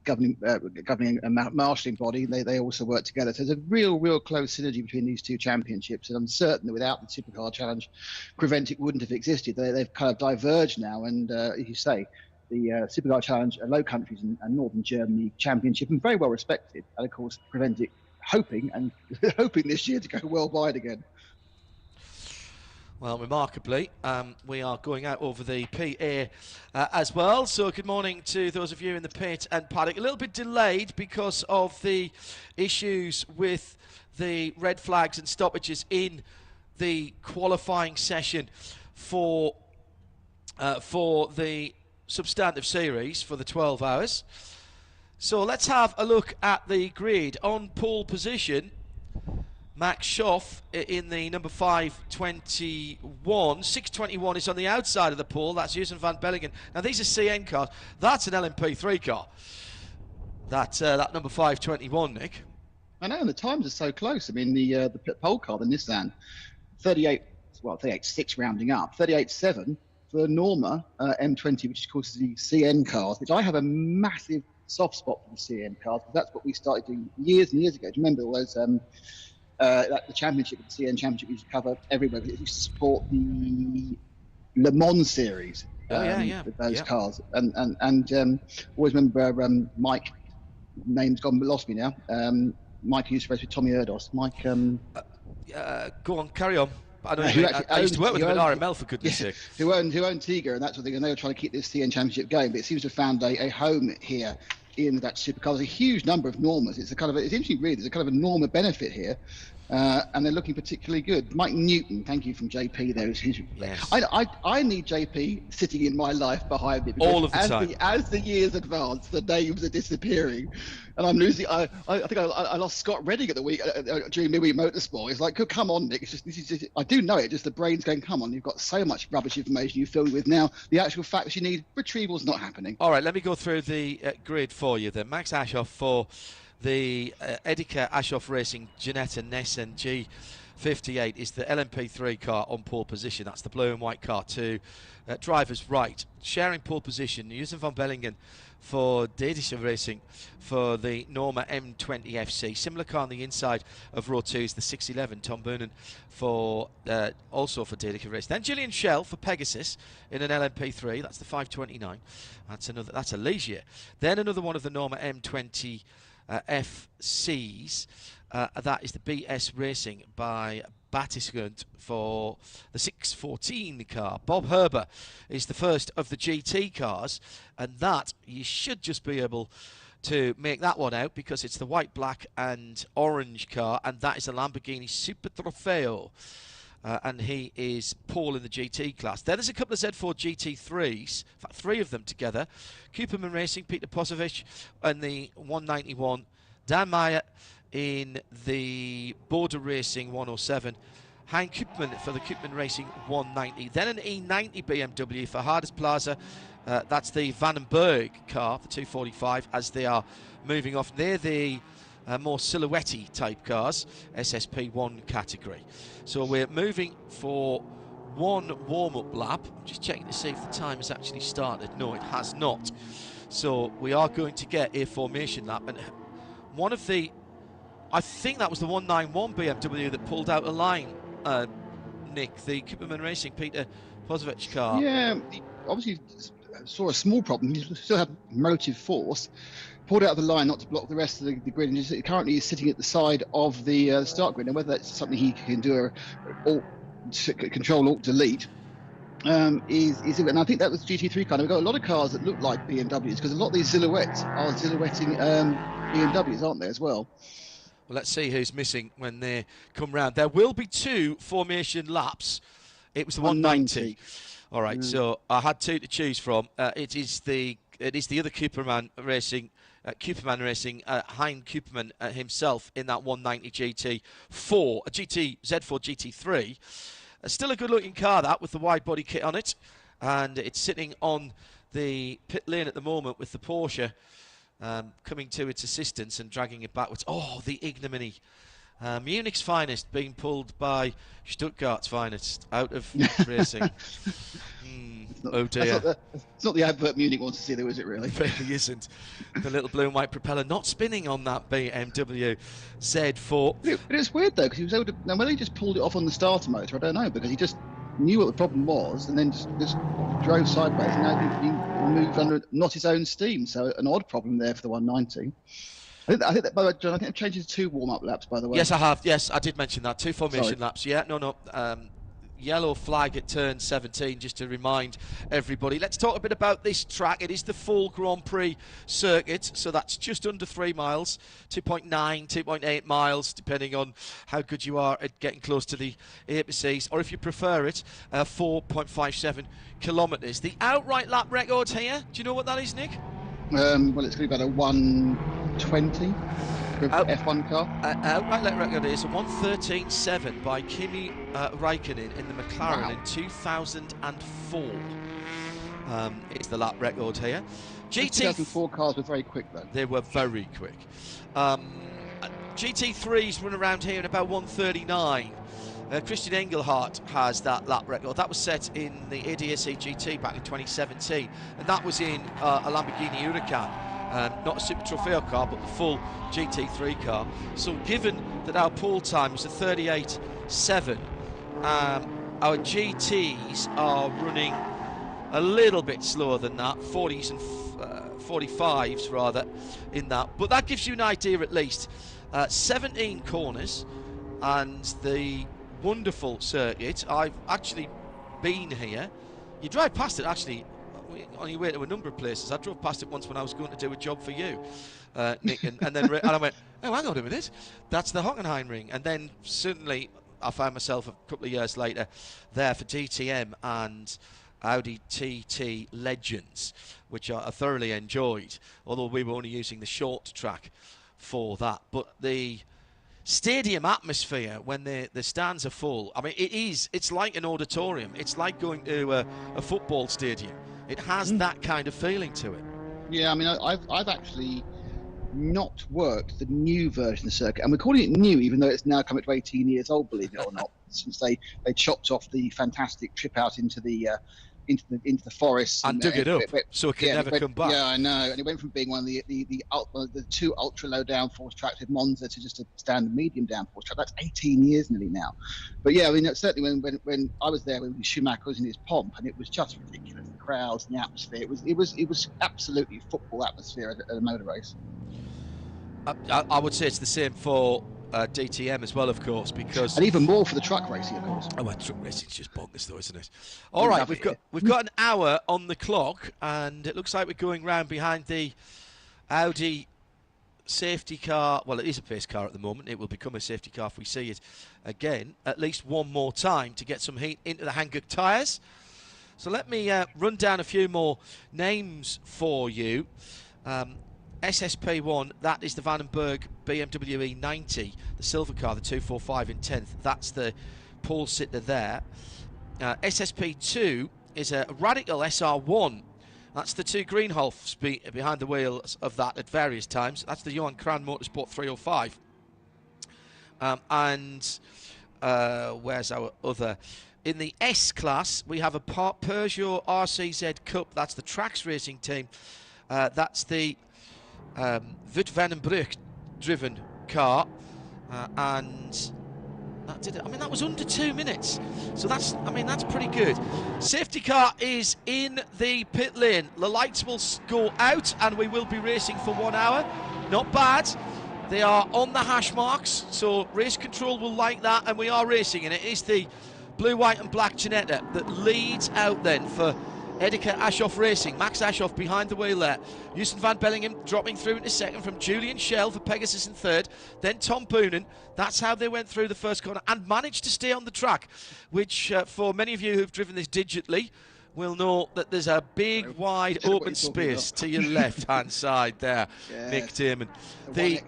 governing and marshalling body. They also work together. So there's a real close synergy between these two championships, and I'm certain that without the Supercar Challenge, Preventic wouldn't have existed. They've kind of diverged now, and as you say, the Supercar Challenge, Low Countries and Northern Germany Championship, and very well respected. And of course, Preventic hoping this year to go worldwide again. Well, remarkably, we are going out over the PA as well. So good morning to those of you in the pit and paddock. A little bit delayed because of the issues with the red flags and stoppages in the qualifying session for the substantive series for the 12 hours. So let's have a look at the grid. On pole position, Max Schoff in the number 521. 621 is on the outside of the pole. That's Jurgen van Bellingen. Now, these are CN cars. That's an LMP3 car. That number 521, Nick. I know, and the times are so close. I mean, the pit pole car, the Nissan, 38.6 rounding up, 38.7 for the Norma M20, which of course is the CN cars, which I have a massive soft spot for the CN cars, because that's what we started doing years and years ago. Do you remember all those... the championship, the CN championship, we used to cover everywhere, because it used to support the Le Mans series. With those cars, and always remember Mike. Name's gone, lost me now. Mike used to race with Tommy Erdos. Mike. Go on, carry on. I used to work with him at RML, for goodness sake. Who owned Tiga and that sort of thing, and they were trying to keep this CN championship going, but it seems to have found a home here in that supercar. There's a huge number of Normas. It's interesting, really. There's a kind of a Norma benefit here, and they're looking particularly good. Mike Newton, thank you from JP there. Yes. I need JP sitting in my life behind me, all of the time. As the years advance, the names are disappearing, and I'm losing. I think I lost Scott Redding at the week during Midweek Motorsport. It's like, come on, Nick. This is just, I do know it. Just the brain's going, come on. You've got so much rubbish information you fill with now. The actual facts you need, retrieval's not happening. All right, let me go through the grid for you then. Max Aschoff for the Edeka Aschoff Racing Ginetta Nesson G58 is the LMP3 car on pole position. That's the blue and white car to driver's right. Sharing pole position, Jurgen van Bellingen for Dedische Racing for the Norma M20 FC. Similar car on the inside of row 2 is the 611, Tom Boonen for also for Dedische Racing. Then Gillian Schell for Pegasus in an LMP3. That's the 529. That's a Ligier. Then another one of the Norma M20 FCs. That is the BS Racing by Battisgrund for the 614 car. Bob Herber is the first of the GT cars, and that you should just be able to make that one out, because it's the white, black and orange car, and that is a Lamborghini Super Trofeo. And he is Paul in the GT class. Then there's a couple of Z4 GT3s, in fact 3 of them together. Cooperman Racing, Peter Posovich, and the 191. Dan Meyer in the Border Racing 107. Hein Koopman for the Koopman Racing 190. Then an E90 BMW for Hardest Plaza. That's the Vandenberg car, the 245, as they are moving off. They're the more silhouette-y type cars, SSP1 category. So we're moving for one warm-up lap. I'm just checking to see if the time has actually started. No, it has not. So we are going to get a formation lap. And one of the, I think that was the 191 BMW that pulled out a line, Nick, the Cooperman Racing Peter Posovich car. Yeah, obviously saw a small problem. He still had motive force. Pulled out of the line not to block the rest of the grid, and just currently is sitting at the side of the start grid. And whether that's something he can do Control Alt Delete is, and I think that was GT3 kind of. We've got a lot of cars that look like BMWs, because a lot of these silhouettes are silhouetting BMWs, aren't they, as well? Well, let's see who's missing when they come round. There will be 2 formation laps. It was the 190. All right, so I had 2 to choose from. It is the other Cooperman Racing. Hein Koopman himself in that 190 GT4, a Z4 GT3. Still a good-looking car, that, with the wide-body kit on it, and it's sitting on the pit lane at the moment with the Porsche coming to its assistance and dragging it backwards. Oh, the ignominy Munich's finest being pulled by Stuttgart's finest out of racing. Oh dear. It's not the advert Munich wants to see, though, is it really? It really isn't. The little blue and white propeller not spinning on that BMW Z4. But it's weird, though, because he was able to... Now, whether he just pulled it off on the starter motor, I don't know, because he just knew what the problem was and then just drove sideways, and now he moved under not his own steam. So an odd problem there for the 190. I think that, by the way, John, I think I've changed it to 2 warm-up laps, by the way. Yes, I have. Yes, I did mention that. 2 formation laps. Yeah, no. Yellow flag at turn 17, just to remind everybody. Let's talk a bit about this track. It is the full Grand Prix circuit, so that's just under 3 miles, 2.9, 2.8 miles, depending on how good you are at getting close to the apeces, or if you prefer it, 4.57 kilometres. The outright lap record here, do you know what that is, Nick? Well, it's going to be about a 120 for F1 car. Outright lap record is a 1:13.7 by Kimi Räikkönen in the McLaren in 2004. It's the lap record here. GT 2004 cars were very quick, though. They were very quick. GT3s run around here in about 1:39. Christian Engelhardt has that lap record. That was set in the ADAC GT back in 2017, and that was in a Lamborghini Huracan, not a Super Trofeo car, but the full GT3 car. So given that our pool time was a 38.7, our GTs are running a little bit slower than that, 40s and 45s rather in that, but that gives you an idea at least. 17 corners and the wonderful circuit. I've actually been here. You drive past it actually on your way to a number of places. I drove past it once when I was going to do a job for you, Nick, and then and I went, oh, hang on a minute, that's the Hockenheimring. And then certainly I found myself a couple of years later there for DTM and Audi TT Legends, which I thoroughly enjoyed, although we were only using the short track for that. But the stadium atmosphere when the stands are full, I mean, it's like an auditorium. It's like going to a football stadium. It has that kind of feeling to it. Yeah, I mean, I've actually not worked the new version of the circuit, and we're calling it new even though it's now come up to 18 years old, believe it or not, since they chopped off the fantastic trip out into the forest and dug it up so it could never come back. Yeah, I know. And it went from being one of the 2 ultra low downforce tracks with Monza to just a standard medium downforce track. That's 18 years nearly now. But yeah, I mean, certainly when I was there when Schumacher was in his pomp, and it was just ridiculous. The crowds and the atmosphere. It was absolutely football atmosphere at a motor race. I would say it's the same for DTM as well, of course, because and even more for the truck racing, of course. Oh, well, truck racing's just bonkers, though, isn't it? All right, we've got an hour on the clock, and it looks like we're going round behind the Audi safety car. Well, it is a pace car at the moment. It will become a safety car if we see it again at least one more time to get some heat into the Hankook tyres. So let me run down a few more names for you. SSP1, that is the Vandenberg BMW E90, the silver car, the 245 in 10th. That's the pole sitter there. SSP2 is a Radical SR1. That's the 2 Greenholfs behind the wheels of that at various times. That's the Johan Kran Motorsport 305. Where's our other? In the S class, we have a Peugeot Rcz Cup. That's the Trax racing team. That's the Wout van den Broek driven car, and that did it. I mean, that was under 2 minutes, so that's pretty good. Safety car is in the pit lane. The lights will go out and we will be racing for 1 hour. Not bad. They are on the hash marks, so race control will like that, and we are racing, and it is the blue, white and black Ginetta that leads out then for Edeka Aschoff Racing. Max Aschoff behind the wheel there. Houston van Bellingham dropping through into second from Julian Schell for Pegasus in third. Then Tom Boonen. That's how they went through the first corner and managed to stay on the track, which for many of you who've driven this digitally will know that there's a big, wide open space to your left-hand side there, yes. Nick Damon. I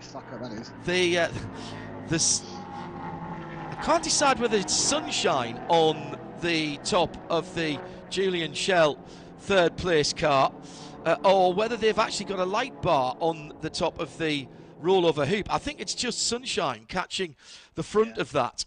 can't decide whether it's sunshine on the top of the Julian Schell third place car or whether they've actually got a light bar on the top of the rollover hoop. I think it's just Sunshine catching the front of that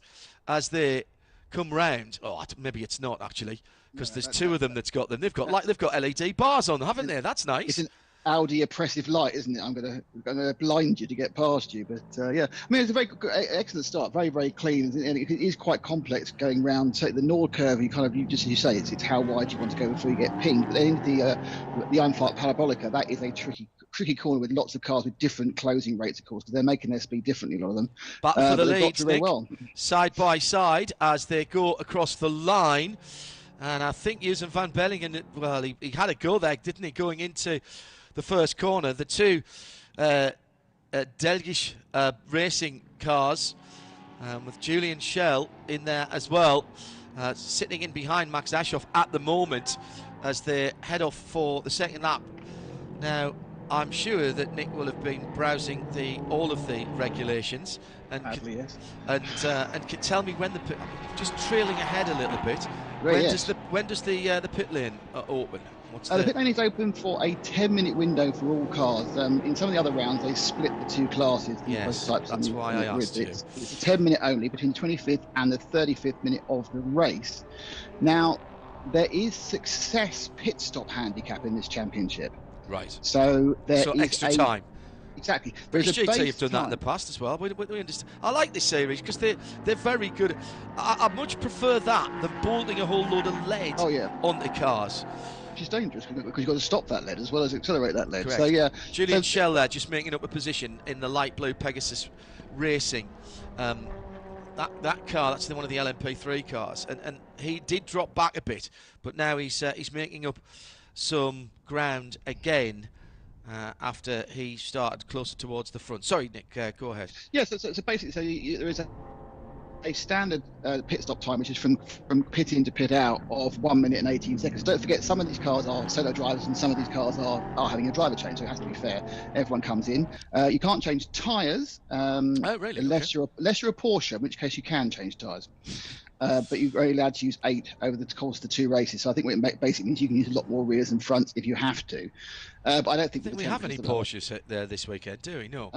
as they come round. Oh, maybe it's not actually, because there's two of them that's got them. They've got LED bars on, haven't they? That's nice. It's an Audi oppressive light, isn't it? I'm gonna blind you to get past you, but yeah. I mean, it's a very good, excellent start, very, very clean, and it is quite complex going round. So the Nord curve, you say it's how wide you want to go before you get pinged. But then the Untitled Parabolica, that is a tricky corner with lots of cars with different closing rates, of course, because they're making their speed differently, a lot of them. But for the lead, Nick, well. side by side as they go across the line. And I think Usain van Bellingen, well, he had a go there, didn't he, going into the first corner. The two Delgisch racing cars with Julian Schell in there as well, sitting in behind Max Aschoff at the moment as they head off for the second lap. Now, I'm sure that Nick will have been browsing all of the regulations and can tell me when just trailing ahead a little bit. When does the pit lane open? The pit lane is open for a 10-minute window for all cars. In some of the other rounds, they split the two classes. Yes, that's why I asked you. It's a 10-minute only between the 25th and the 35th minute of the race. Now, there is success pit stop handicap in this championship. Right. So there is extra time. Exactly. British GT have done that in the past as well. We understand. I like this series because they're very good. I much prefer that than bolting a whole load of lead onto cars. Which is dangerous because you've got to stop that lead as well as accelerate that lead. Correct. So yeah, Julian Schell there just making up a position in the light blue Pegasus Racing. That car, that's one of the LMP3 cars, and he did drop back a bit, but now he's making up some ground again after he started closer towards the front. Sorry, Nick, go ahead. Yeah, so basically, there is a standard pit stop time, which is from pit in to pit out of 1 minute and 18 seconds. Don't forget, some of these cars are solo drivers and some of these cars are having a driver change, so it has to be fair. Everyone comes in. You can't change tyres unless you're a Porsche, in which case you can change tyres. But you're only allowed to use 8 over the course of the 2 races. So I think it basically means you can use a lot more rears and fronts if you have to. But I don't think we have any Porsches there this weekend, do we? No.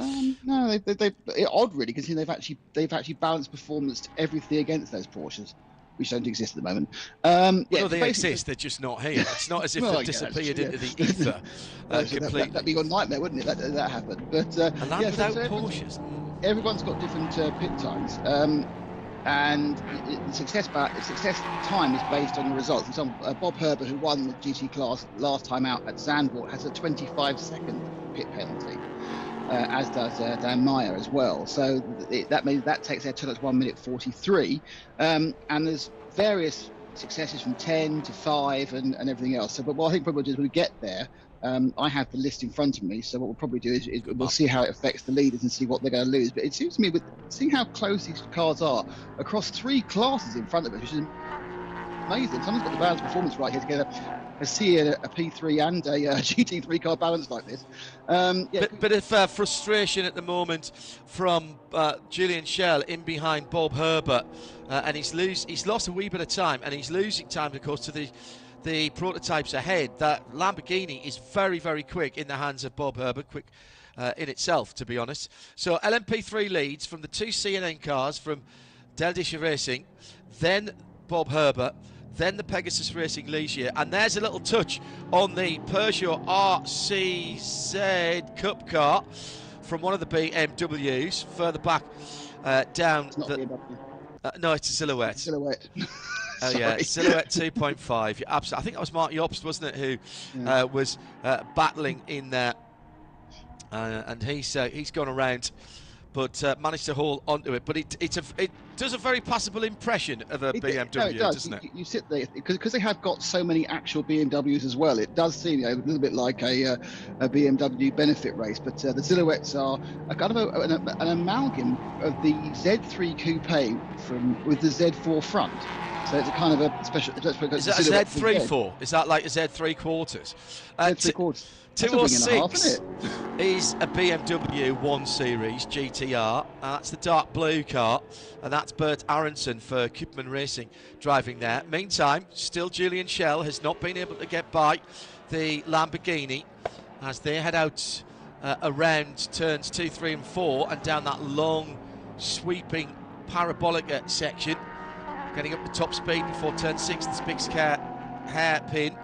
No, they're odd really, because they've actually balanced performance to everything against those Porsches, which don't exist at the moment. They exist, they're just not here. It's not as if they've disappeared into the ether completely. That'd be your nightmare, wouldn't it? That happened. But a land without Porsches. Everyone's got different pit times. And the success time is based on the results. For example, Bob Herber, who won the GT class last time out at Zandvoort, has a 25-second pit penalty, as does Dan Meyer as well. So that takes their total at 1 minute 43. And there's various successes from 10 to 5 and everything else. So, but what I think probably is when we get there, I have the list in front of me, so what we'll probably do is we'll see how it affects the leaders and see what they're going to lose. But it seems to me, with seeing how close these cars are across 3 classes in front of us, which is amazing. Someone's got the balance performance right here to get a C, a P3 and a GT3 car balance like this. Bit of frustration at the moment from Julian Schell in behind Bob Herbert, and he's lost a wee bit of time, and he's losing time, of course, to the prototypes ahead. That Lamborghini is very, very quick in the hands of Bob Herbert, quick in itself, to be honest. So LMP3 leads from the 2 CNN cars from Delgische Racing, then Bob Herbert, then the Pegasus Racing Ligier, and there's a little touch on the Peugeot Rcz Cup Car from one of the BMWs further back down. It's not BMW. No, it's a Silhouette. Silhouette. Oh yeah, Silhouette 2.5. I think that was Mark Jobst, wasn't it, who was battling in there, and he's gone around, but managed to hold onto it. But it does a very passable impression of a BMW, doesn't it? You sit there because they have got so many actual BMWs as well. It does seem a little bit like a BMW benefit race. But the Silhouettes are a kind of an amalgam of the Z3 Coupe with the Z4 front. So it's a kind of a special. Is that a Z3-4? Is that like a Z3 quarters? Z3 quarters. 206 is a BMW 1 Series GTR. That's the dark blue car, and that's Bert Aronson for Koopman Racing driving there. Meantime, still Julian Schell has not been able to get by the Lamborghini as they head out around turns 2, 3 and 4 and down that long sweeping parabolic section, getting up to top speed before turn 6, the Supercar hairpin.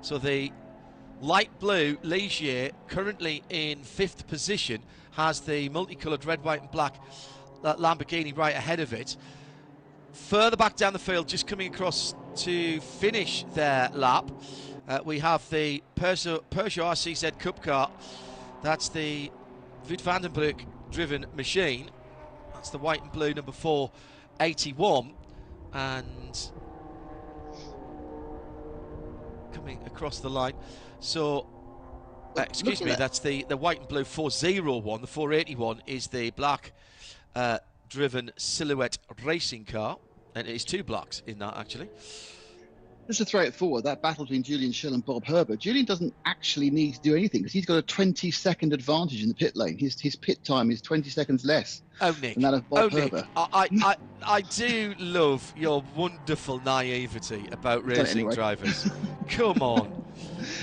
So the light blue Ligier, currently in 5th position, has the multicoloured red, white and black Lamborghini right ahead of it. Further back down the field, just coming across to finish their lap, we have the Peugeot Rcz Cup Car. That's the Wout van den Broek driven machine. That's the white and blue number 481. And coming across the line. So, excuse me, that's the white and blue 401. The 481 is the black driven silhouette racing car. And it is 2 blocks in that, actually. Just to throw it forward, that battle between Julian Schell and Bob Herber, Julian doesn't actually need to do anything because he's got a 20-second advantage in the pit lane. His pit time is 20 seconds less Nick, than that of Bob Herber. Nick, I do love your wonderful naivety about racing drivers. Come on.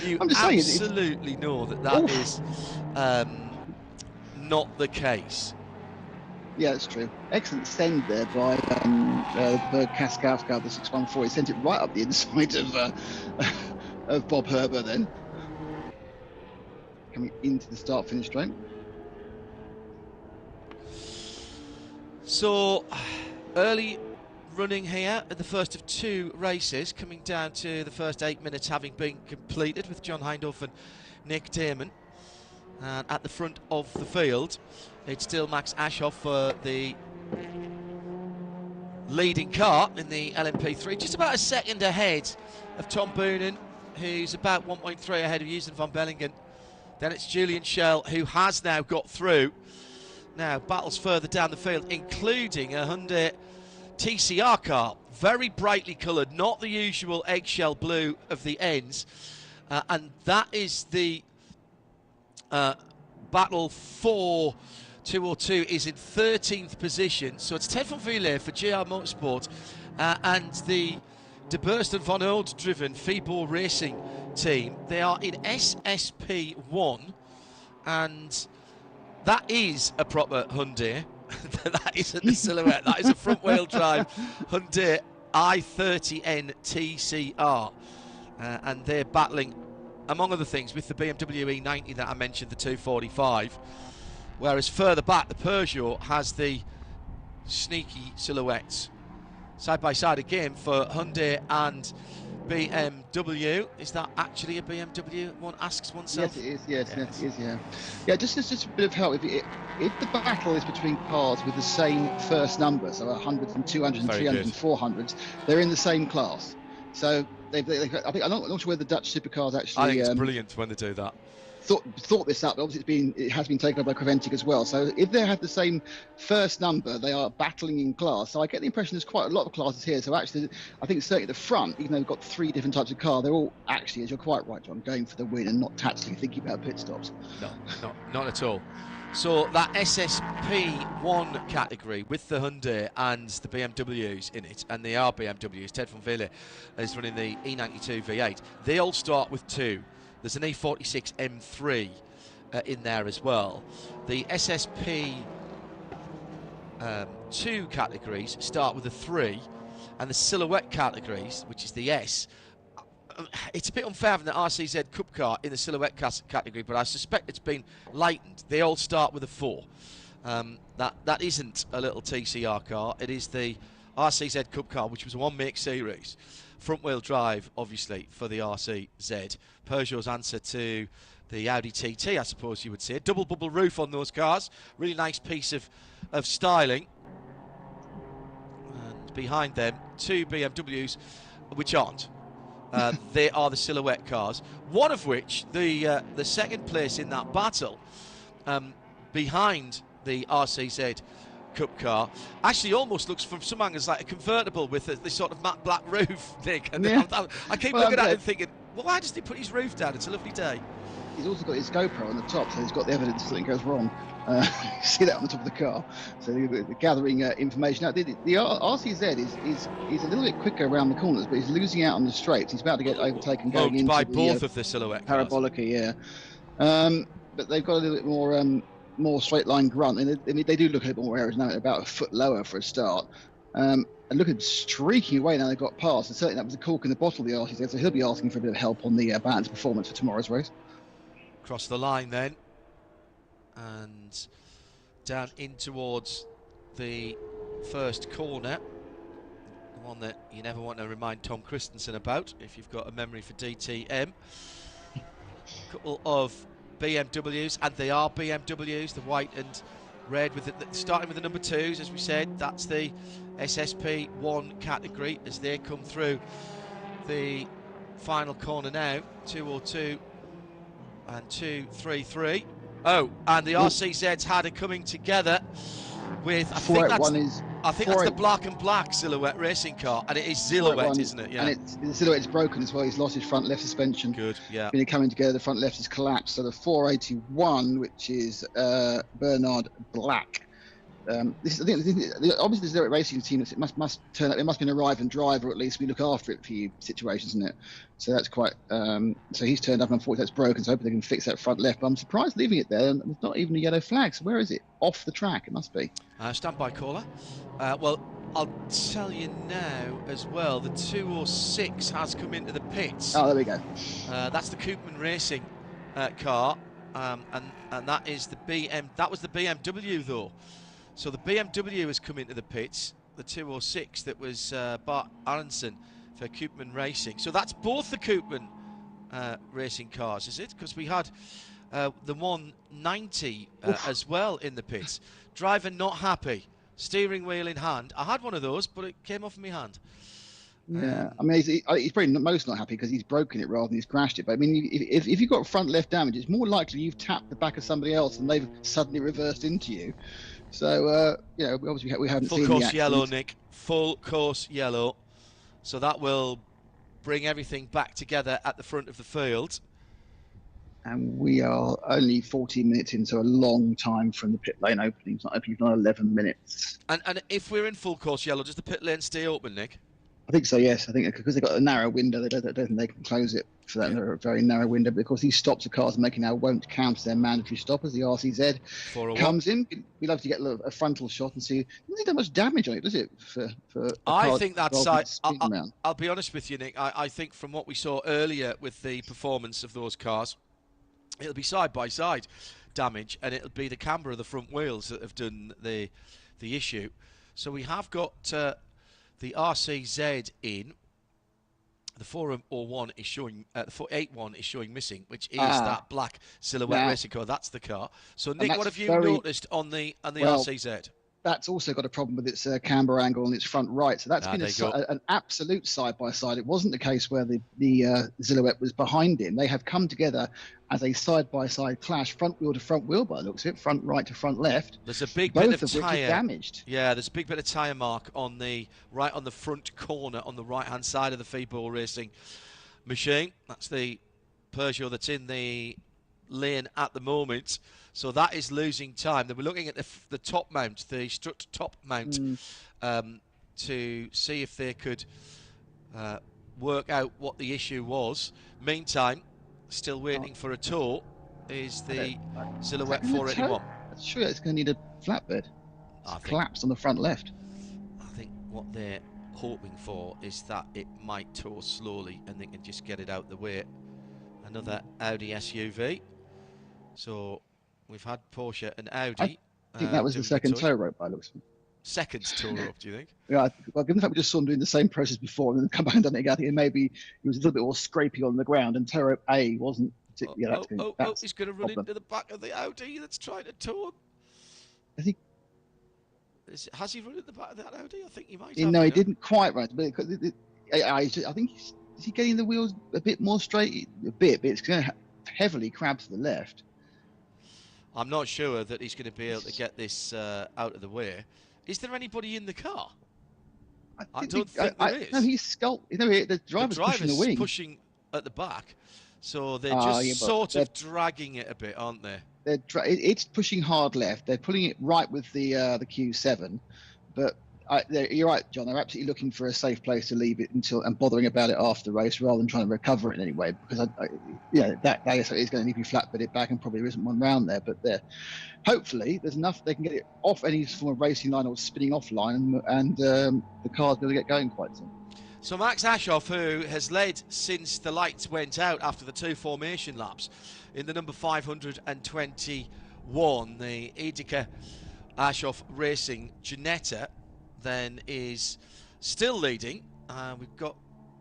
You absolutely know that is not the case. Yeah, that's true. Excellent send there by Berg Kaskowska, the 614. He sent it right up the inside of Bob Herber then. Coming into the start-finish straight. So, early running here at the first of 2 races, coming down to the first 8 minutes having been completed with John Hindhaugh and Nick Damon. And at the front of the field, it's still Max Ashoff for the leading car in the LMP3, just about a second ahead of Tom Boonen, who's about 1.3 ahead of Yusen van Bellingen. Then it's Julian Schell, who has now got through. Now battles further down the field, including a Hyundai TCR car, very brightly coloured, not the usual eggshell blue of the ends, and that is the battle for 202 is in 13th position. So it's Ted van Wiele for GR Motorsport and the De Burst and Van Oud driven Fibor Racing team. They are in SSP1, and that is a proper Hyundai. That isn't the silhouette, that is a front wheel drive Hyundai i30N TCR, and they're battling, among other things, with the BMW E90 that I mentioned, the 245. Whereas further back, the Peugeot has the sneaky silhouettes. Side by side again for Hyundai and BMW. Is that actually a BMW? One asks oneself. Yes, it is. Yes, it is. Yeah. Yeah. Just a bit of help. If the battle is between cars with the same first number, so 100s and 200s and 300s and 400s, they're in the same class. So I think I'm not sure whether the Dutch supercars actually. I think it's brilliant when they do that. Thought this up, but obviously it has been taken up by Creventic as well. So if they have the same first number, they are battling in class. So I get the impression there's quite a lot of classes here. So actually, I think certainly at the front, even though we've got 3 different types of car, they're all actually, as you're quite right, John, going for the win and not tactically thinking about pit stops. No, not at all. So that SSP1 category with the Hyundai and the BMWs in it, and they are BMWs, Ted van Wiele is running the E92 V8. They all start with 2. There's an E46 M3 in there as well. The SSP 2 categories start with a 3, and the silhouette categories, which is the S, it's a bit unfair having the Rcz Cup Car in the silhouette category, but I suspect it's been lightened. They all start with a 4. That isn't a little TCR car. It is the Rcz Cup Car, which was a 1-make series. Front-wheel drive, obviously, for the RCZ. Peugeot's answer to the Audi TT, I suppose you would say. Double bubble roof on those cars. Really nice piece of styling. And behind them, 2 BMWs, which aren't. They are the silhouette cars. One of which, the second place in that battle, behind the RCZ Cup Car, actually almost looks from some angles like a convertible with this sort of matte black roof, Nick. And yeah. I keep looking at it and thinking, well, why does he put his roof down? It's a lovely day. He's also got his GoPro on the top, so he's got the evidence something goes wrong. You see that on the top of the car. So they're gathering information. Now, the RCZ is a little bit quicker around the corners, but he's losing out on the straights. He's about to get overtaken going into by the both of the silhouette Parabolica, yeah. but they've got a little bit more straight line grunt. And they do look a little more average now, about a foot lower for a start. And look at streaking away now. They've got past. And certainly that was a cork in the bottle, the Rcz. So he'll be asking for a bit of help on the balance performance for tomorrow's race. Cross the line then, and down in towards the first corner. The one that you never want to remind Tom Christensen about if you've got a memory for DTM. A couple of BMWs, and they are BMWs, the white and red, with starting with the number 2s, as we said. That's the SSP1 category as they come through the final corner now. 202 and 233. Oh, and the RCZ's had it coming together with, I think that's the black and black Silhouette racing car, and it is Silhouette, isn't it? Yeah. And the Silhouette's broken as well. He's lost his front left suspension. Good, yeah. Been coming together, the front left has collapsed. So the 481, which is Bernard Black. Obviously the Silhouette racing team, it must turn up. It must be an arrive and drive, or at least we look after it for you situation, isn't it? So that's quite. So he's turned up, and unfortunately that's broken. So I hope they can fix that front left. But I'm surprised leaving it there. And there's not even a yellow flag. So where is it? Off the track, it must be. Standby caller. Well, I'll tell you now as well. The 206 has come into the pits. Oh, there we go. That's the Koopman Racing car, and that is the That was the BMW though. So the BMW has come into the pits, the 206 that was Bart Aronson for Koopman Racing. So that's both the Koopman racing cars, is it? Because we had the 190 as well in the pits. Driver not happy, steering wheel in hand. I had one of those, but it came off in my hand. Yeah, I mean, he's probably most not happy because he's broken it rather than he's crashed it. But I mean, if you've got front left damage, it's more likely you've tapped the back of somebody else and they've suddenly reversed into you. So, obviously we haven't seen the full course yellow, Nick. Full course yellow. So that will bring everything back together at the front of the field. And we are only 14 minutes into a long time from the pit lane opening. It's not opening for 11 minutes. And if we're in full course yellow, does the pit lane stay open, Nick? I think so, yes. I think because they've got a narrow window, they don't think they can close it for that. Yeah. Very narrow window. But of course, these stops the cars are making now won't count as their mandatory stop as the RCZ comes in. We'd love to get a frontal shot and see. Doesn't that much damage on it, does it? I think that's side. I'll be honest with you, Nick. I think from what we saw earlier with the performance of those cars, it'll be side by side damage, and it'll be the camber of the front wheels that have done the issue. So we have got. The RCZ in the 401 is showing, the 481 is showing missing, which is that black Silhouette racing car. That's the car. So Nick, what have you noticed on the RCZ? That's also got a problem with its camber angle on its front right. So that's been an absolute side by side. It wasn't the case where the Silhouette was behind him. They have come together as a side by side clash, front wheel to front wheel by the looks of it, front right to front left. There's a big bit of tyre damaged. Yeah, there's a big bit of tyre mark on the front corner on the right hand side of the Feeble Racing machine. That's the Peugeot that's in the lane at the moment. So that is losing time. They were looking at the top mount, the strut top mount, to see if they could work out what the issue was. Meantime, still waiting for a tow is the Silhouette 481. That's true. It's going to need a flatbed. It's collapsed on the front left. I think what they're hoping for is that it might tow slowly and they can just get it out the way. Another Audi SUV. So we've had Porsche and Audi. I think that was the second tow rope by looks. Second tow rope, do you think? Yeah, well, given the fact we just saw him doing the same process before and then come back and done it again, I think maybe he was a little bit more scrapey on the ground and tow rope A wasn't particularly. He's going to run into the back of the Audi that's trying to tow him. Has he run at the back of that Audi? I think he might have. No, he didn't quite run. But I think is he getting the wheels a bit more straight? A bit, but it's going to heavily crab to the left. I'm not sure that he's going to be able to get this out of the way. Is there anybody in the car? I don't think there is. No, he's the driver's pushing the wing. Pushing at the back. So they're just dragging it a bit, aren't they? It's pushing hard left. They're pulling it right with the Q7. But You're right, John. They're absolutely looking for a safe place to leave it until and bothering about it after the race rather than trying to recover it in any way. Because that is going to need to be flat-bedded back, and probably there isn't one round there. But hopefully there's enough they can get it off any form of racing line or spinning off line, and the car's going to get going quite soon. So Max Ashoff, who has led since the lights went out after the 2 formation laps in the number 521, the Edeka Ashoff Racing Ginetta, then is still leading. We've got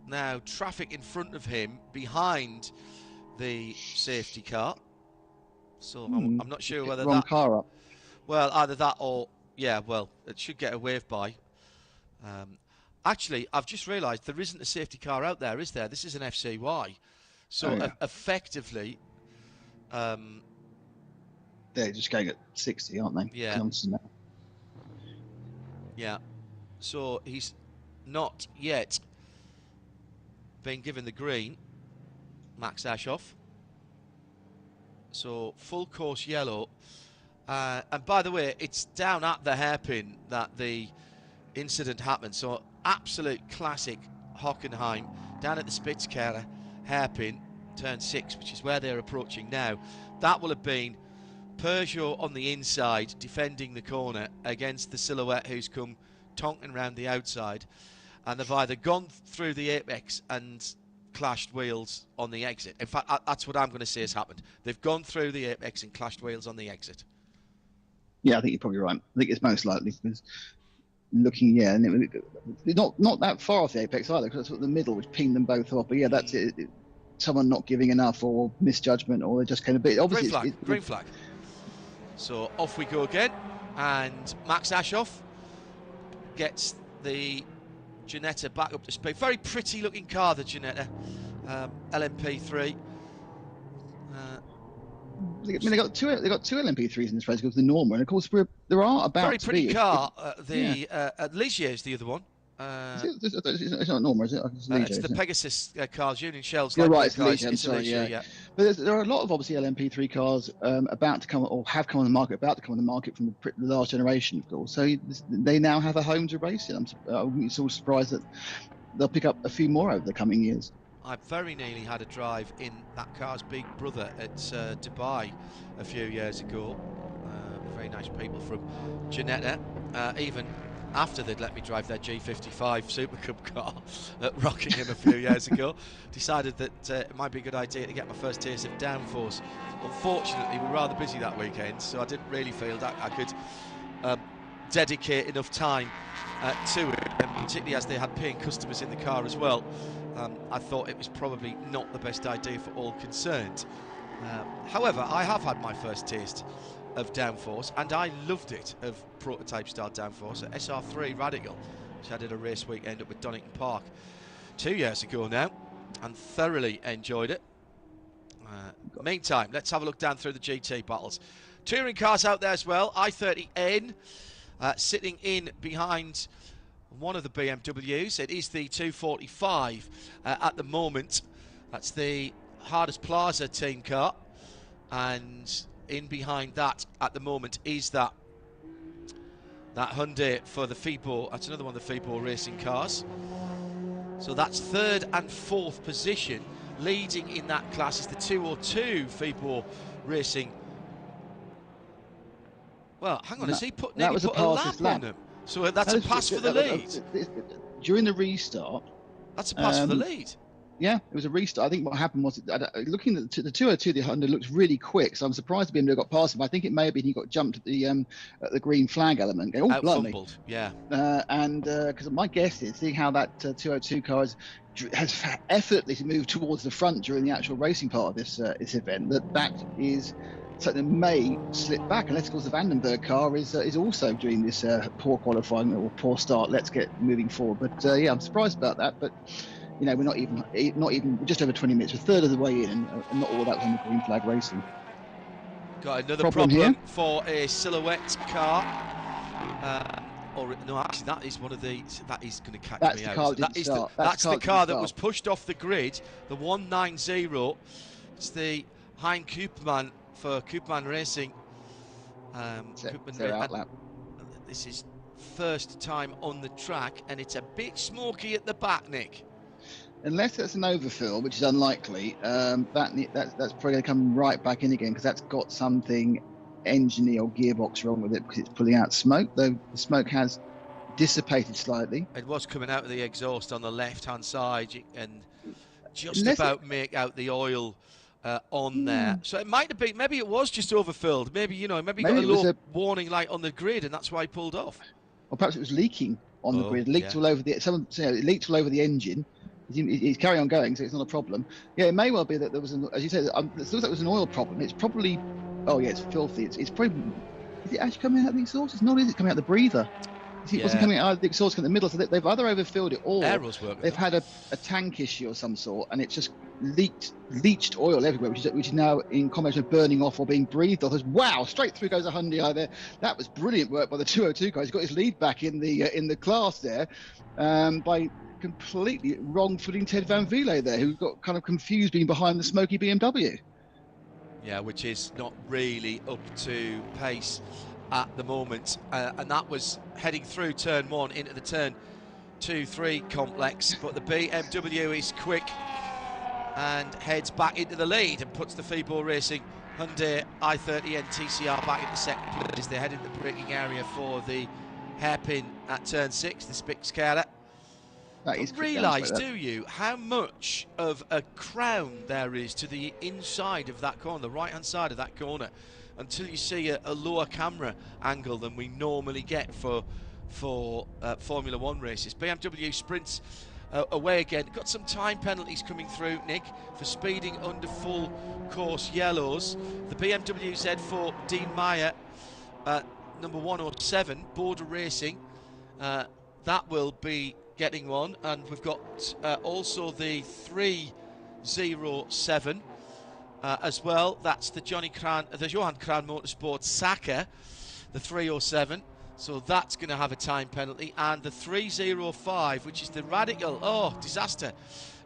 now traffic in front of him behind the safety car. So I'm not sure whether wrong car up. Well, either that or, yeah, well, it should get a wave by. Actually, I've just realised there isn't a safety car out there, is there? This is an FCY. So effectively... they're just going at 60, aren't they? Yeah. Yeah. So he's not yet been given the green, Max Ashoff. So full course yellow. And by the way, it's down at the hairpin that the incident happened. So absolute classic Hockenheim down at the Spitzkehrer hairpin, turn 6, which is where they're approaching now. That will have been Peugeot on the inside defending the corner against the Silhouette, who's come tonking round the outside, and they've either gone through the apex and clashed wheels on the exit. In fact, that's what I'm going to say has happened. They've gone through the apex and clashed wheels on the exit. Yeah, I think you're probably right. I think it's most likely because looking, and not that far off the apex either, because it's sort of the middle which pinged them both off. But yeah, that's it. Someone not giving enough or misjudgment, or they just kind of bit. Obviously, green flag. So off we go again, and Max Ashoff gets the Ginetta back up to speed. Very pretty looking car, the Ginetta LMP3. They got two LMP3s in this race because the Norma, and of course there are about very pretty car. Ligier is the other one. It's not Norma, is it? It's the Pegasus cars, Union Shells. You're right, it's Ligier. I'm sorry, yeah. But there are a lot of obviously LMP3 cars about to come or have come on the market, about to come on the market from the last generation, of course. So they now have a home to race in. I'm sort of surprised that they'll pick up a few more over the coming years. I very nearly had a drive in that car's big brother at Dubai a few years ago. Very nice people from Ginetta, even after they'd let me drive their G55 Super Cup car at Rockingham a few years ago, decided that it might be a good idea to get my first taste of downforce. Unfortunately, we were rather busy that weekend, so I didn't really feel that I could dedicate enough time to it, and particularly as they had paying customers in the car as well. I thought it was probably not the best idea for all concerned. However, I have had my first taste of downforce, and I loved it, of prototype style downforce at SR3 Radical, which I did a race weekend up at Donington Park 2 years ago now, and thoroughly enjoyed it. Meantime, let's have a look down through the GT battles. Touring cars out there as well. i30N sitting in behind one of the BMWs. It is the 245 at the moment. That's the Hardest Plaza team car, and in behind that at the moment is that Hyundai for the FIBO. That's another one of the FIBO racing cars. So that's third and fourth position. Leading in that class is the 202 FIBO racing. Well, hang on, has he put a lap on them? So that's a pass for the lead. During the restart. That's a pass for the lead. Yeah, it was a restart. I think what happened was, looking at the 202, the Honda looked really quick, so I'm surprised the BMW got past him. I think it may have been he got jumped at the green flag element. Oh, blimey. Fumbled, yeah. And because my guess is, seeing how that 202 car has effortlessly moved towards the front during the actual racing part of this event, that is something that may slip back, unless of course the Vandenberg car is also doing this poor qualifying or poor start. Let's get moving forward. But yeah, I'm surprised about that. But you know, we're not even just over 20 minutes, a third of the way in, and not all that was on the green flag racing. Got another problem for a Silhouette car. Or no, actually, that is one of the. That is going to catch me out. That's the car that was pushed off the grid. The 190. It's the Hein Koopman for Koopman Racing. This is first time on the track, and it's a bit smoky at the back, Nick. Unless it's an overfill, which is unlikely, that's probably going to come right back in again because that's got something engine or gearbox wrong with it because it's pulling out smoke, though the smoke has dissipated slightly. It was coming out of the exhaust on the left-hand side and just about make out the oil on there. So it might have been, maybe it was just overfilled. Maybe, you know, maybe got a low warning light on the grid and that's why he pulled off. Or perhaps it was leaking on the grid, leaked all over the, it leaked all over the engine. He's carrying on going, so it's not a problem. Yeah, it may well be that there was, as you said, it looks like it was an oil problem. It's probably, oh yeah, it's filthy. It's probably, is it actually coming out of the exhaust? It's not, is it coming out the breather? It wasn't coming out of the exhaust in the middle, so they've either overfilled it or they've had a tank issue of some sort, and it's just leached oil everywhere, which is now in combination of burning off or being breathed off. Wow, straight through goes a Hyundai there. That was brilliant work by the 202 guys. He got his lead back in the class there by completely wrong-footing Ted Van Vliet there, who got kind of confused being behind the smoky BMW. Yeah, which is not really up to pace at the moment, and that was heading through turn 1 into the turn 2-3 complex, but the BMW is quick and heads back into the lead and puts the Feeble Racing Hyundai i30N TCR back into second place. They head into the braking area for the hairpin at turn 6, the Spixcara. Don't realise, do you, how much of a crown there is to the inside of that corner, the right-hand side of that corner, until you see a lower camera angle than we normally get for Formula 1 races. BMW sprints away again. Got some time penalties coming through, Nick, for speeding under full course yellows. The BMW Z4 Dean Meyer, number 107, Border Racing, that will be getting one, and we've got also the 307 as well. That's the Johan Kran Motorsport Saka, the 307. So that's going to have a time penalty, and the 305, which is the Radical disaster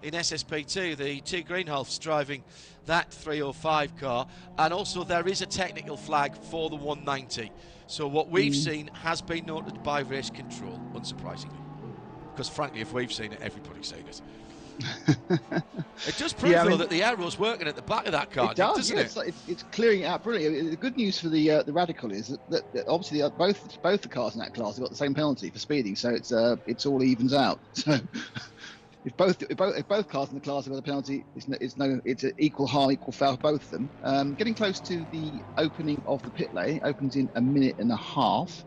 in SSP2. The two Greenhalghs driving that 305 car, and also there is a technical flag for the 190. So what we've seen has been noted by race control, unsurprisingly. Because frankly, if we've seen it, everybody's seen it. It does prove, though, that the aero's working at the back of that car, doesn't it? It's clearing it out brilliantly. The good news for the Radical is that obviously both the cars in that class have got the same penalty for speeding, so it's all evens out. So if both cars in the class have got a penalty, it's an equal harm, equal foul for both of them. Getting close to the opening of the pit lane, opens in a minute and a half.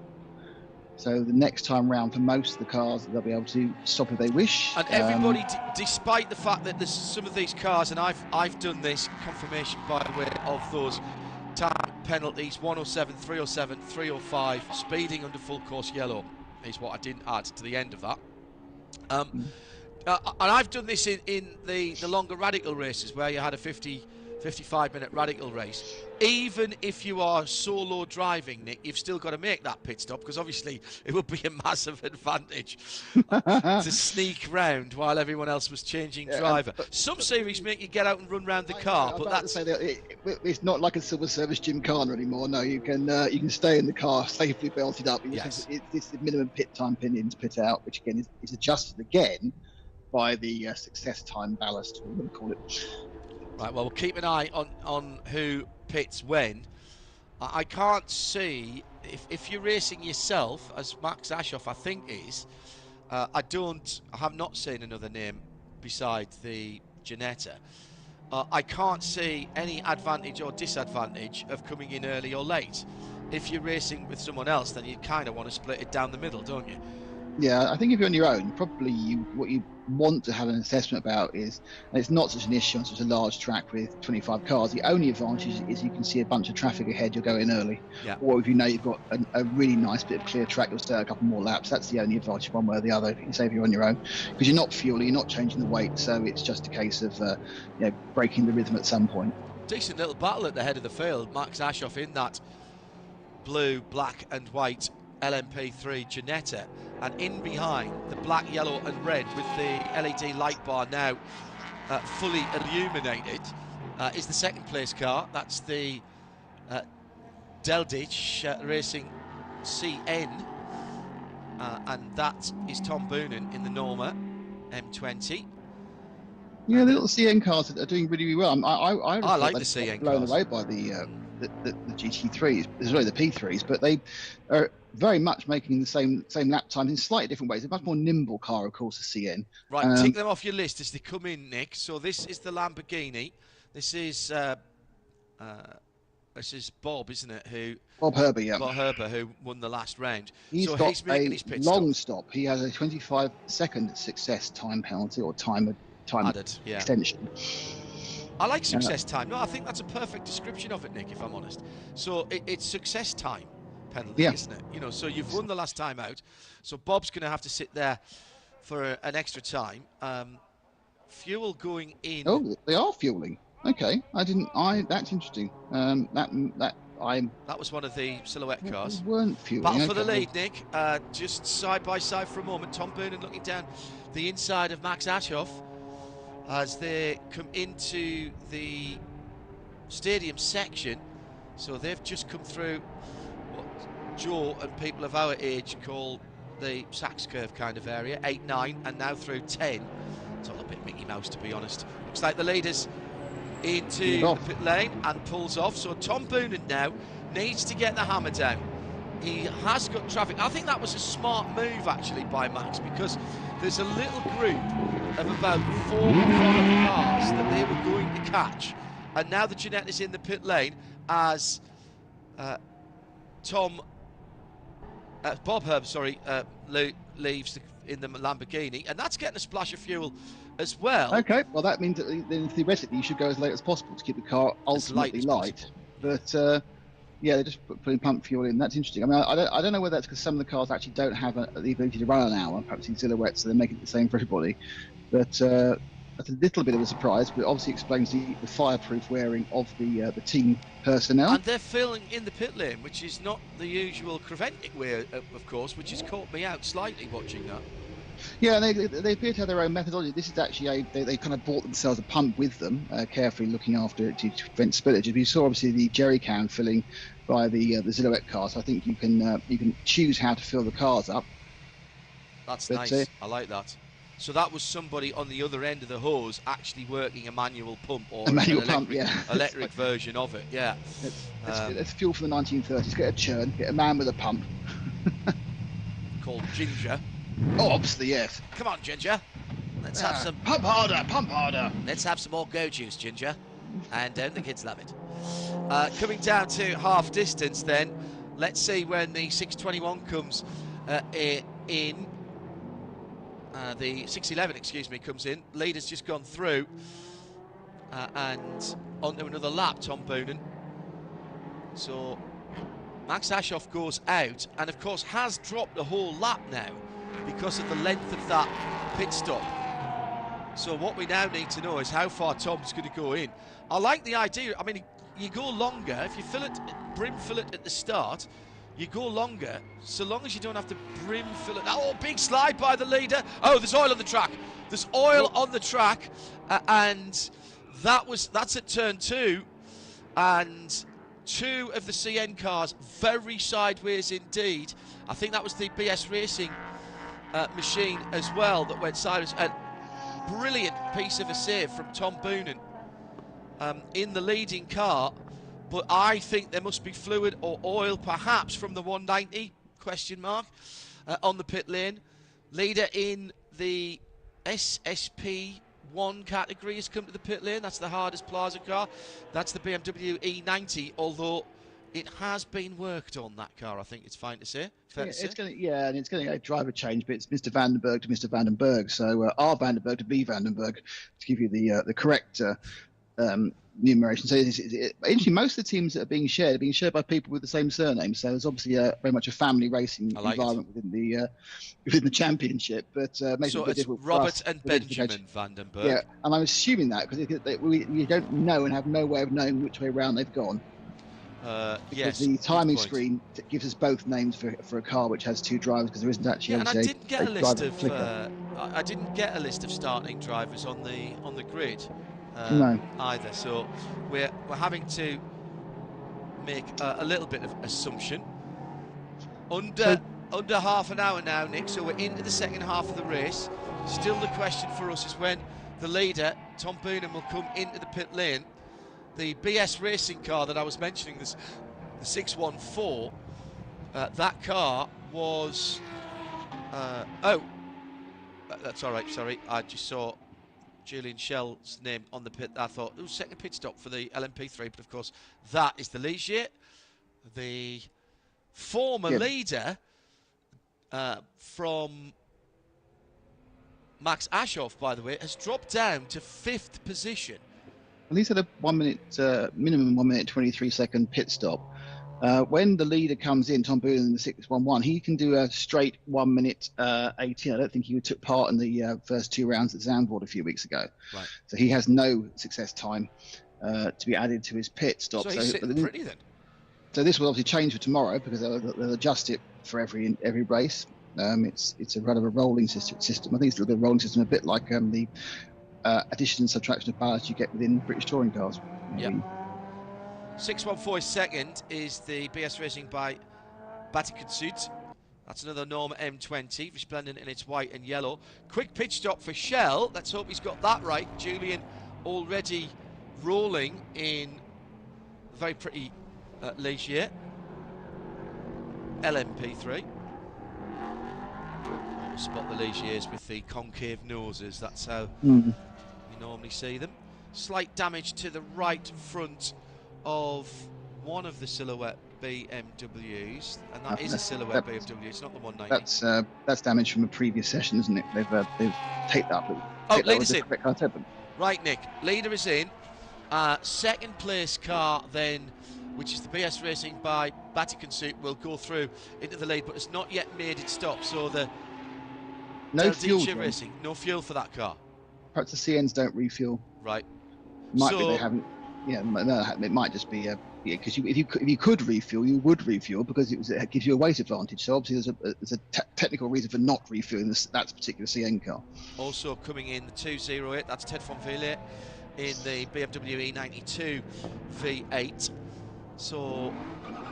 So the next time round for most of the cars, they'll be able to stop if they wish. And everybody, despite the fact that there's some of these cars, and I've done this, confirmation by way of those time penalties, 107, 307, 305, speeding under full course yellow is what I didn't add to the end of that. And I've done this in the longer Radical races where you had a 55-minute Radical race. Even if you are solo driving, Nick, you've still got to make that pit stop, because obviously it would be a massive advantage to sneak round while everyone else was changing driver. Some series make you get out and run round the car, but that's... It's not like a civil service gymkhana anymore. No, you can stay in the car safely belted up. Yes. It's the minimum pit time pin in to pit out, which again is adjusted again by the success time ballast, we're going to call it. Right, well, we'll keep an eye on who pits when. I can't see, if you're racing yourself, as Max Ashoff I think is, I have not seen another name beside the Ginetta. I can't see any advantage or disadvantage of coming in early or late. If you're racing with someone else, then you kind of want to split it down the middle, don't you? Yeah, I think if you're on your own, probably what you want to have an assessment about is, and it's not such an issue on such a large track with 25 cars, the only advantage is you can see a bunch of traffic ahead, you'll go in early. Yeah. Or if you know you've got a really nice bit of clear track, you'll stay a couple more laps. That's the only advantage one way or the other, if you're on your own. Because you're not fueling, you're not changing the weight, so it's just a case of breaking the rhythm at some point. Decent little battle at the head of the field. Max Ashoff in that blue, black and white LMP3 Ginetta, and in behind the black, yellow and red with the LED light bar now fully illuminated is the second place car. That's the Deldich Racing CN and that is Tom Boonen in the Norma M20. Yeah, the little CN cars are doing really, really well. I like the CN blown cars. away by the GT3s, as well as the P3s, but they are very much making the same lap times in slightly different ways. It's a much more nimble car, of course, the CN. Right, tick them off your list as they come in, Nick. So this is the Lamborghini. This is Bob, isn't it? Bob Herber, yeah. Bob Herber, who won the last round. He's so got he's making his pit long stop. He has a 25-second success time penalty or time added, extension. I like success time. No, I think that's a perfect description of it, Nick, if I'm honest. So it's success time penalty, isn't it? You know, so you've won the last time out. So Bob's going to have to sit there for an extra time. Fuel going in. Oh, they are fueling. Okay, that's interesting. That was one of the silhouette cars. Weren't fueling. Battle for the lead, Nick. Just side by side for a moment. Tom Boonen looking down the inside of Max Ashoff as they come into the stadium section. So they've just come through what Joe and people of our age call the Sachs curve kind of area, 8, 9, and now through 10. It's all a bit Mickey Mouse, to be honest. Looks like the leaders into the pit lane and pulls off. So Tom Boonen now needs to get the hammer down. He has got traffic. I think that was a smart move actually by Max, because there's a little group of about 4 product cars that they were going to catch, and now the Jeanette is in the pit lane as Bob Herb, leaves in the Lamborghini, and that's getting a splash of fuel as well. Okay, well that means that then theoretically you should go as late as possible to keep the car ultimately light. But yeah, they're just putting pump fuel in. That's interesting. I mean, I don't know whether that's because some of the cars actually don't have the ability to run an hour, perhaps in silhouette, so they're making it the same for everybody. But that's a little bit of a surprise, but it obviously explains the fireproof wearing of the team personnel. And they're filling in the pit lane, which is not the usual Creventic way, of course, which has caught me out slightly watching that. Yeah, they appear to have their own methodology. This is actually they kind of bought themselves a pump with them, carefully looking after it to prevent spillage. We saw obviously the jerry can filling by the silhouette car, so I think you can choose how to fill the cars up. That's nice. I like that. So that was somebody on the other end of the hose actually working a manual pump or electric version of it. Yeah. Let's fuel from the 1930s. Get a churn. Get a man with a pump. Called Ginger. Oh, obviously, yes. Come on, Ginger. Let's have some... Pump harder, pump harder. Let's have some more go juice, Ginger. And don't the kids love it. Coming down to half distance then, let's see when the 621 comes in. The 611, excuse me, comes in. Leader's just gone through. And onto another lap, Tom Boonen. So Max Ashoff goes out and, of course, has dropped the whole lap now because of the length of that pit stop. So what we now need to know is how far Tom's going to go in. I like the idea. I mean, you go longer. If you brim fill it at the start, you go longer, so long as you don't have to brim fill it. Oh, big slide by the leader. Oh, there's oil on the track. There's oil on the track. And that's at turn 2. And 2 of the CN cars very sideways indeed. I think that was the BS Racing machine as well that went sideways. A brilliant piece of a save from Tom Boonen in the leading car. But I think there must be fluid or oil, perhaps from the 190, on the pit lane. Leader in the SSP1 category has come to the pit lane. That's the hardest Plaza car. That's the BMW E90, although it has been worked on, that car, I think it's fine to say. Fair to say. And it's going to get a driver change, but it's Mr. Vandenberg to Mr. Vandenberg. So R. Vandenberg to B. Vandenberg, to give you the correct numeration. So actually, most of the teams that are being shared by people with the same surname. So there's obviously very much a family racing environment within the championship. But so it's Robert and Benjamin Vandenberg. Yeah, and I'm assuming that because we don't know and have no way of knowing which way around they've gone. Yes, the timing screen gives us both names for a car which has 2 drivers, because there isn't actually. Yeah, and I didn't get a list of. I didn't get a list of starting drivers on the grid. No. Either, so we're having to make a little bit of assumption. Under under half an hour now, Nick, so we're into the second half of the race. Still the question for us is when the leader, Tom Boonen, will come into the pit lane. The BS racing car that I was mentioning, the 614, that car was... that's all right, sorry. I just saw Julian Schell's name on the pit. I thought it was second pit stop for the LMP3, but of course that is the Ligier. The former leader from Max Ashoff, by the way, has dropped down to 5th position. At least at a 1 minute, minimum 1 minute 23-second pit stop. When the leader comes in, Tom Boonen in the 611, he can do a straight 1 minute 18. I don't think he took part in the first 2 rounds at Zandvoort a few weeks ago. Right. So he has no success time to be added to his pit stop. So he's sitting pretty then. So this will obviously change for tomorrow because they'll adjust it for every race. It's a kind of a rolling system. I think it's a little bit of a rolling system, a bit like the addition and subtraction of ballast you get within British touring cars. Yeah. 614 second is the BS Racing by Batikensud. That's another Norma M20, resplendent in its white and yellow. Quick pitch stop for Shell. Let's hope he's got that right. Julian already rolling in a very pretty Ligier LMP3. We'll spot the Ligiers with the concave noses. That's how you normally see them. Slight damage to the right front of one of the silhouette BMWs, and that is a silhouette BMW. It's not the 190. That's damage from a previous session, isn't it? They've taped that. Oh, leader's in. Right, Nick. Leader is in. Second place car then, which is the BS Racing by Batikensud, will go through into the lead, but it's not yet made its stop. So the no fuel Racing, no fuel for that car. Perhaps the CNs don't refuel. Right. Might be they haven't. Yeah, it might just be because if you could refuel, you would refuel because it gives you a weight advantage. So obviously there's a technical reason for not refueling that particular CN car. Also coming in the 208, that's Ted von Villiers in the BMW E92 V8. So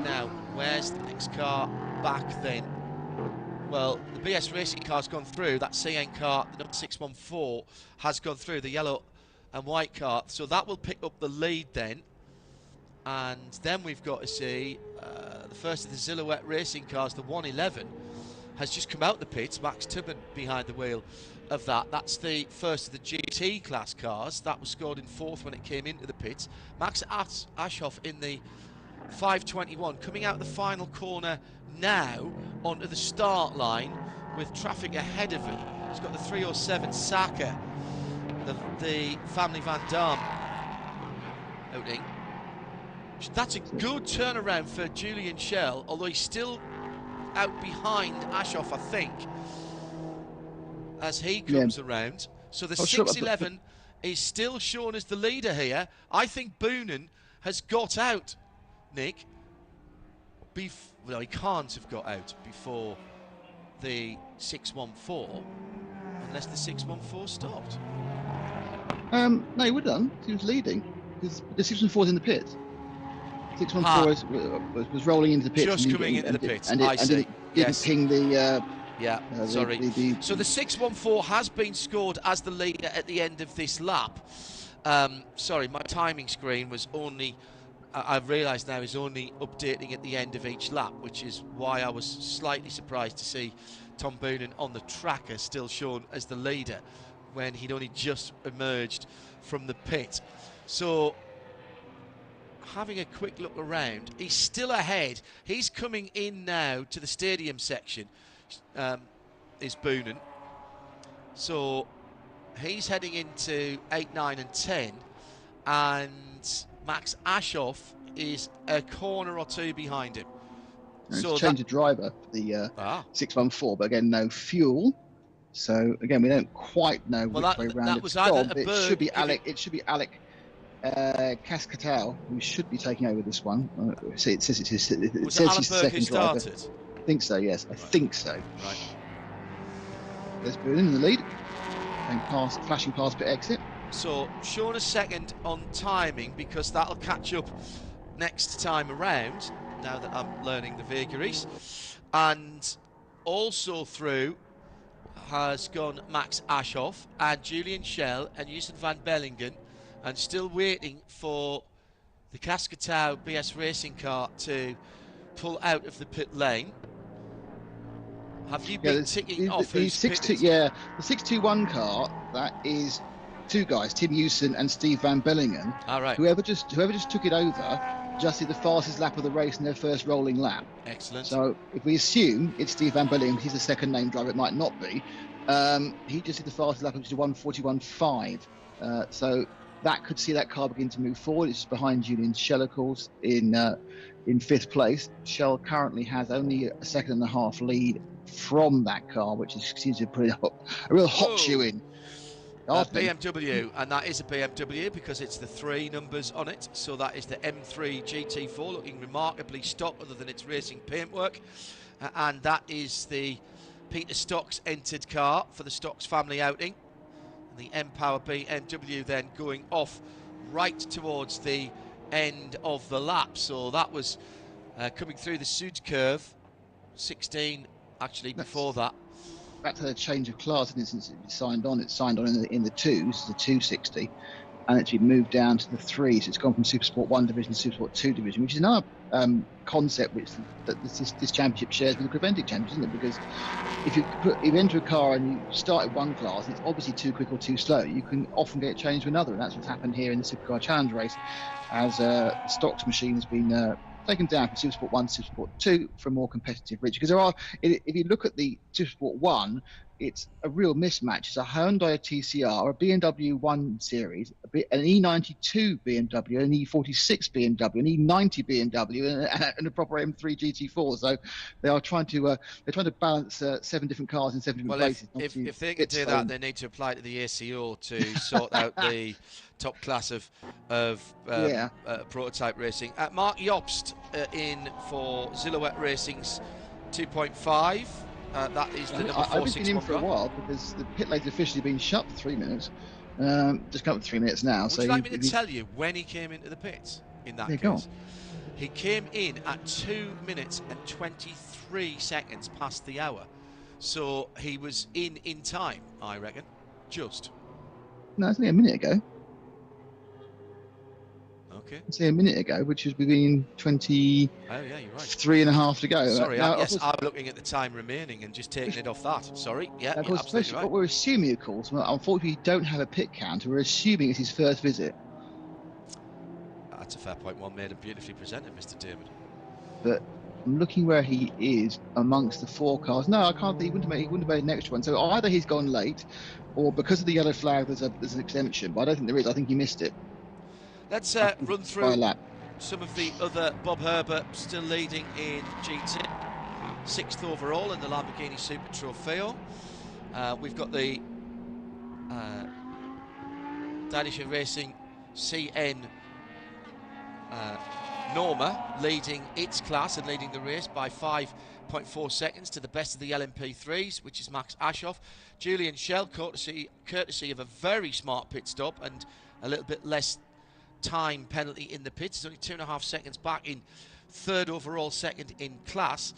now where's the next car back then? Well, the BS Racing car's gone through. That CN car, the number 614, has gone through, the yellow and white car. So that will pick up the lead then. And then we've got to see the first of the Silhouette Racing cars, the 111, has just come out the pits. Max Tubman behind the wheel of that. That's the first of the GT class cars. That was scored in 4th when it came into the pits. Max Ashoff in the 521, coming out the final corner now onto the start line with traffic ahead of him. He's got the 307 Saka, the family Van Damme outing. That's a good turnaround for Julian Schell, although he's still out behind Ashoff, I think, as he comes around. So the 611 is still shown as the leader here. I think Boonen has got out, Nick. No, he can't have got out before the 614, unless the 614 stopped. No, he would have done. He was leading. Because the 614 is in the pit. 614 was rolling into the pit. Just coming into the pit. I see. Didn't ping the... sorry. So the 614 has been scored as the leader at the end of this lap. Sorry, my timing screen was only... I've realised now is only updating at the end of each lap, which is why I was slightly surprised to see Tom Boonen on the tracker still shown as the leader when he'd only just emerged from the pit. So, having a quick look around, he's still ahead. He's coming in now to the stadium section, is Boonen. So, he's heading into 8, 9 and 10, and Max Ashoff is a corner or two behind him. So change of driver for the 614, but again, no fuel. So again, we don't quite know which way around it's gone. It should be Alec. It should be Alec Cascatel who should be taking over this one. It says it says he's the second driver. I think so. Yes, I think so. Right. There's Boonen in the lead, and flashing past pit exit. So shown a second on timing because that'll catch up next time around, now that I'm learning the vagaries. And Also through has gone Max Ashoff and Julian Schell and Justin van Bellingen, and still waiting for the Cascatau BS Racing car to pull out of the pit lane. Have you been ticking off who's pitted? Yeah, the 621 car, that is two guys, Tim Hewson and Steve Van Bellingen. All right. Whoever just took it over just did the fastest lap of the race in their first rolling lap. Excellent. So if we assume it's Steve Van Bellingen, he's the second name driver, it might not be. He just did the fastest lap, which is 1:41.5. So that could see that car begin to move forward. It's behind Julian Schell, of course, in 5th place. Schell currently has only a 1.5 second lead from that car, which seems to put a real hot shoe in. BMW, and that is a BMW because it's the 3 numbers on it. So that is the M3 GT4, looking remarkably stock other than its racing paintwork. And that is the Peter Stocks entered car for the Stocks family outing. And the M-Power BMW then going off right towards the end of the lap. So that was coming through the Rcz curve, 16 actually before that. Back to the change of class, and since it's signed on in the 2s, the 260, and it's been moved down to the 3s. So it's gone from Supersport 1 division to Supersport 2 division, which is another concept which this championship shares with the Preventic Championship, isn't it? Because if you enter a car and you start at one class, and it's obviously too quick or too slow, you can often get it changed to another, and that's what's happened here in the Supercar Challenge race, as the Stocks machine has been taken down from Supersport 1 to Supersport 2 for a more competitive reach. Because if you look at the Supersport 1, it's a real mismatch. It's a Hyundai TCR, a BMW 1 Series, an E92 BMW, an E46 BMW, an E90 BMW, and a proper M3 GT4. So they are trying to balance 7 different cars in 7 different places. If they can do that, they need to apply to the ACO to sort out the top class of prototype racing. Mark Jobst in for Zillowet Racing's 2.5. That is the number 461 I've been in for a while because the pit lane's officially been shut for 3 minutes. Just come up to 3 minutes now. Would you like me to tell you when he came into the pits? In that case, he came in at 2 minutes and 23 seconds past the hour, so he was in time, I reckon. Just. No, it's only a minute ago. Okay. It's a minute ago, which was within 23 and a half to go. Sorry, I'm looking at the time remaining and just taking it off that. Sorry, yeah, of course, absolutely right. What we're assuming, of course, unfortunately, we don't have a pit count. We're assuming it's his first visit. That's a fair point. Well made and beautifully presented, Mr. Damon. But I'm looking where he is amongst the 4 cars. No, I can't think. He wouldn't have made an extra one. So either he's gone late, or because of the yellow flag, there's an exemption. But I don't think there is. I think he missed it. Let's run through some of the other. Bob Herbert still leading in GT, 6th overall in the Lamborghini Super Trofeo. We've got the Danish Racing CN Norma leading its class and leading the race by 5.4 seconds to the best of the LMP3s, which is Max Ashoff. Julian Schell, courtesy of a very smart pit stop and a little bit less time penalty in the pits. It's only 2.5 seconds back in 3rd overall, 2nd in class.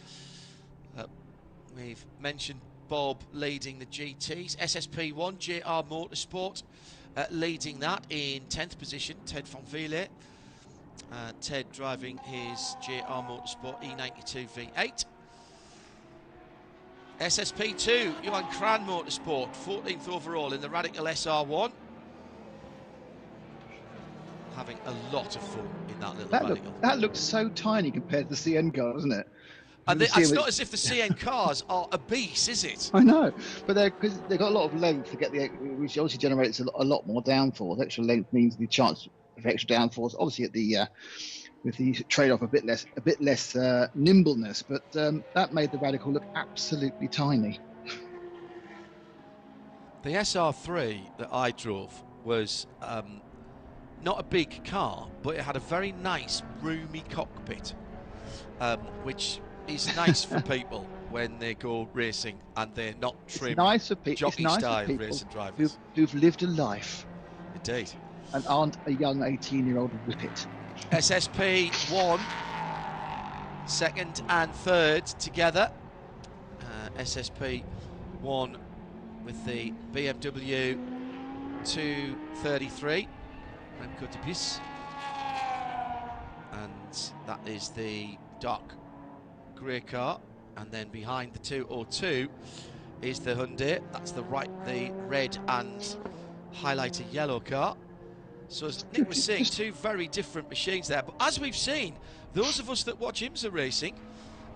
We've mentioned Bob leading the GTs. SSP1, JR Motorsport leading that in 10th position, Ted van Viele. Ted driving his JR Motorsport E92 V8. SSP2, Johan Kran Motorsport, 14th overall in the Radical SR1. Having a lot of fun in that little Radical. That looks so tiny compared to the CN car, doesn't it? And it's not as if the CN cars are obese, is it? I know, but because they've got a lot of length to get which obviously generates a lot more downforce. Extra length means the chance of extra downforce. Obviously, with the trade-off a bit less nimbleness, but that made the Radical look absolutely tiny. The SR3 that I drove was not a big car, but it had a very nice, roomy cockpit, which is nice for people when they go racing and they're not trim, jockey-style racing drivers. Who've lived a life. Indeed. And aren't a young 18-year-old whippet. SSP 1, 2nd and 3rd together. SSP1 with the BMW 233 Remco de Bis, and that is the dark grey car, and then behind the 202 is the Hyundai. That's the red and highlighted yellow car. So as Nick was saying, two very different machines there. But as we've seen, those of us that watch IMSA racing,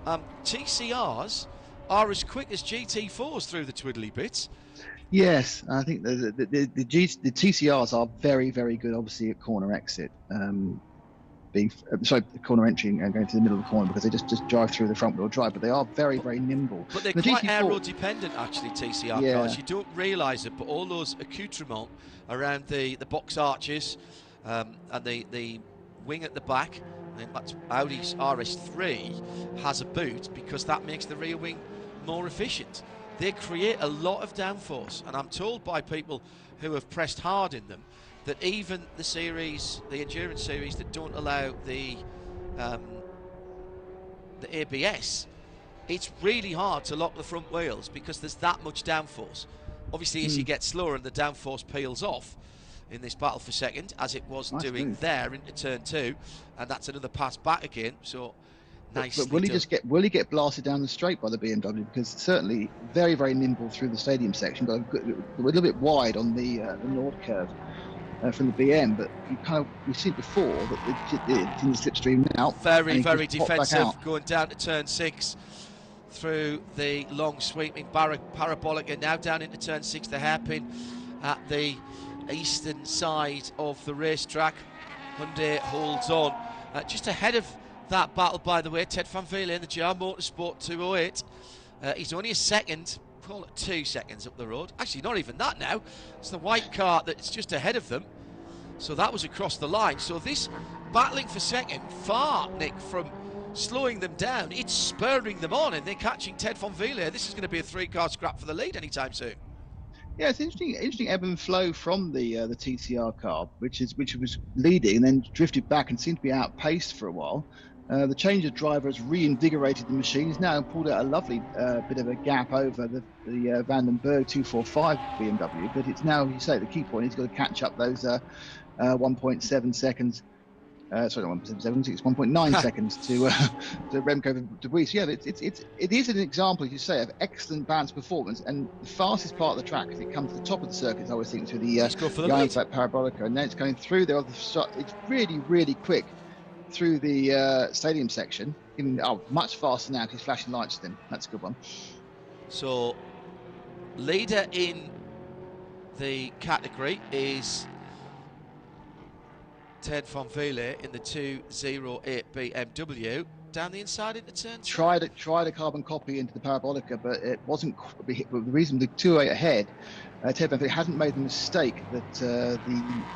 TCRs are as quick as GT4s through the twiddly bits. Yes, I think the TCRs are very, very good, obviously, at corner exit. Corner entry and going to the middle of the corner, because they just drive through the front wheel drive, but they are very, very nimble. But they're quite aero dependent, actually, TCR cars. You don't realise it, but all those accoutrements around the box arches and the wing at the back, and that's Audi's RS3 has a boot, because that makes the rear wing more efficient. They create a lot of downforce, and I'm told by people who have pressed hard in them that even the endurance series that don't allow the ABS, it's really hard to lock the front wheels because there's that much downforce. Obviously, as you get slower and the downforce peels off in this battle for second, as it was doing there into turn 2, and that's another pass back again. So nicely but will he get blasted down the straight by the BMW? Because certainly very, very nimble through the stadium section, got a little bit wide on the Nord curve from the BM, but we've seen before that it's in the slipstream now. Very, very defensive, going down to turn 6 through the long sweeping parabolic, and now down into turn 6, the hairpin at the eastern side of the racetrack. Hyundai holds on. Just ahead of that battle, by the way, Ted van Vele in the GR Motorsport 208. He's only a second, call it 2 seconds up the road. Actually, not even that now. It's the white car that's just ahead of them. So that was across the line. So this battling for second, far, Nick, from slowing them down, it's spurring them on, and they're catching Ted van Vele. This is going to be a 3-car scrap for the lead anytime soon. Yeah, it's interesting ebb and flow from the TCR car, which was leading and then drifted back and seemed to be outpaced for a while. The change of driver has reinvigorated the machine. He's now pulled out a lovely bit of a gap over the Van den Berg 245 BMW, but it's now, you say, the key point, he's got to catch up those 1.7 seconds. Sorry, not 1.7, it's 1.9 seconds to Remco de Vries. Yeah, it is an example, as you say, of excellent balance performance, and the fastest part of the track, as it comes to the top of the circuit, I always think, through the Ironsight Parabolica, and then it's going through there. It's really, really quick through the stadium section. Even much faster now because he's flashing lights to them. That's a good one. So, leader in the category is Ted van Vele in the 208 BMW. Down the inside into turn 2. Tried a carbon copy into the Parabolica, but it wasn't. The reason the 208 ahead, Ted van Vele hadn't made the mistake that the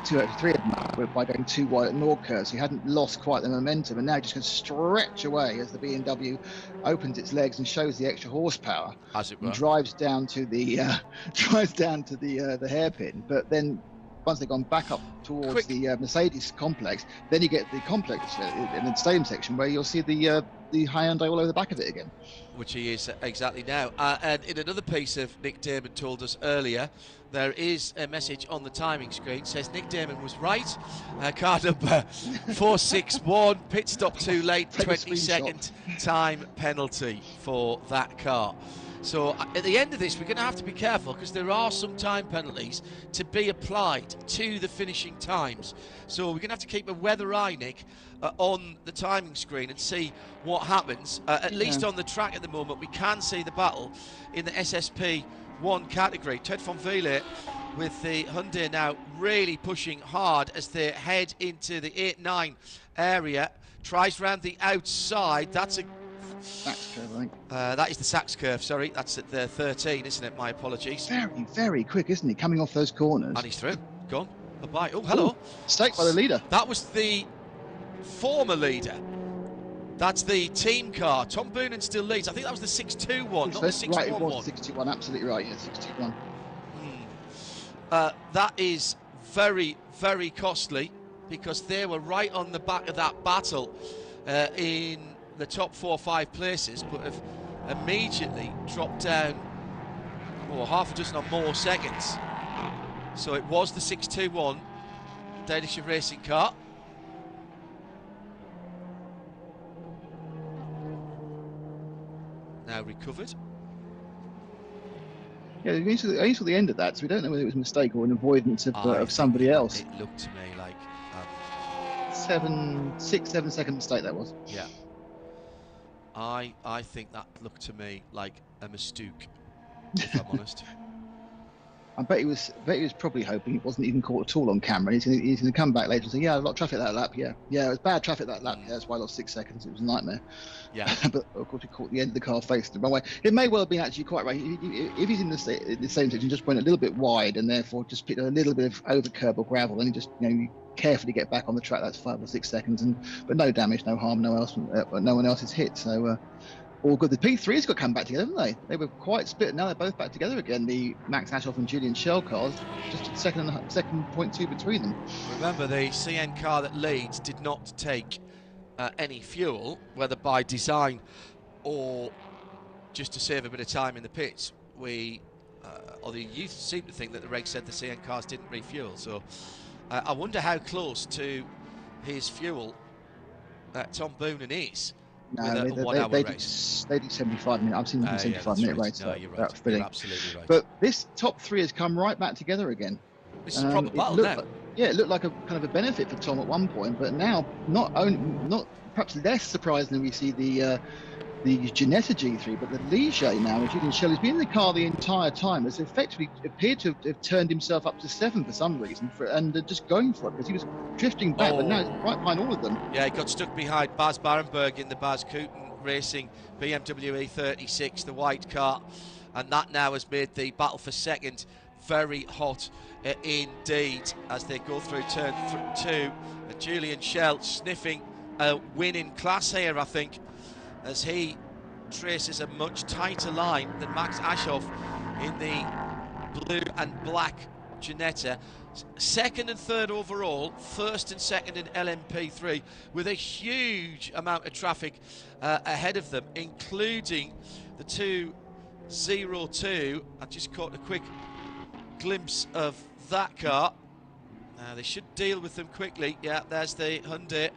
203 had made by going too wide at Nord curve, so he hadn't lost quite the momentum, and now just going to stretch away as the BMW opens its legs and shows the extra horsepower, as it were, and drives down to the the hairpin. But then, once they've gone back up towards the Mercedes complex, then you get the complex in the stadium section where you'll see the Hyundai all over the back of it again. Which he is exactly now. And in another piece of Nick Damon told us earlier, there is a message on the timing screen. Says Nick Damon was right. Car number 461, pit stop too late, 20-second time penalty for that car. So at the end of this, we're going to have to be careful, because there are some time penalties to be applied to the finishing times. So we're going to have to keep a weather eye, Nick, on the timing screen and see what happens. At least on the track at the moment, we can see the battle in the SSP1 category. Ted van Vele with the Hyundai now really pushing hard as they head into the 8-9 area. Tries round the outside. That's a Sachs curve, I think. That is the Sachs curve, sorry. That's at the 13, isn't it? My apologies. Very, very quick, isn't he? Coming off those corners. And he's through. Gone. Bye-bye. Oh, hello. Staked by the leader. That was the former leader. That's the team car. Tom Boonen still leads. I think that was the 621, not the 611. Right, it was the 621, absolutely right. Yeah, 621. That is very, very costly, because they were right on the back of that battle in the top 4 or 5 places, but have immediately dropped down half a dozen or more seconds. So it was the 621 Danish racing car. Now recovered. Yeah, only saw the end of that, so we don't know whether it was a mistake or an avoidance of somebody else. It looked to me like 6, 7 second mistake that was. Yeah. I think that looked to me like a mistake, if I'm honest. I bet he was probably hoping it wasn't even caught at all on camera. He's going to come back later and say, yeah, a lot of traffic that lap. Yeah, it was bad traffic that lap. Yeah, that's why I lost 6 seconds. It was a nightmare. Yeah. But of course, he caught the end of the car facing the wrong way. It may well have been actually quite right. If he's in the same section, just went a little bit wide and therefore just picked a little bit of over curb or gravel, then he just carefully get back on the track. That's 5 or 6 seconds, but no damage, no harm, no one else is hit. So. All good. The P3's got to come back together, haven't they? They were quite split. Now they're both back together again. The Max Ashoff and Julian Schell cars, just a second 0.2 between them. Remember, the CN car that leads did not take any fuel, whether by design or just to save a bit of time in the pits. Or the youth seem to think that the reg said the CN cars didn't refuel. So I wonder how close to his fuel Tom Boonen is. No, they do 75 minutes. I've seen them 75-minute race. No, you're right. You're absolutely right. But this top three has come right back together again. This is a proper battle now. It looked like a kind of a benefit for Tom at one point, but now not perhaps less surprisingly, we see the Ginetta G3, but the Ligier now, Julian Schell, has been in the car the entire time, has effectively appeared to have turned himself up to 7 for some reason, and just going for it, because he was drifting back, but now he's right behind all of them. Yeah, he got stuck behind Baz Barenberg in the Baz Kooten Racing BMW E36, the white car, and that now has made the battle for second very hot indeed as they go through turn 2. Julian Schell sniffing a win in class here, I think, as he traces a much tighter line than Max Ashoff in the blue and black Ginetta. Second and third overall, first and second in LMP3, with a huge amount of traffic ahead of them, including the 202. I just caught a quick glimpse of that car. They should deal with them quickly. Yeah, there's the Hyundai.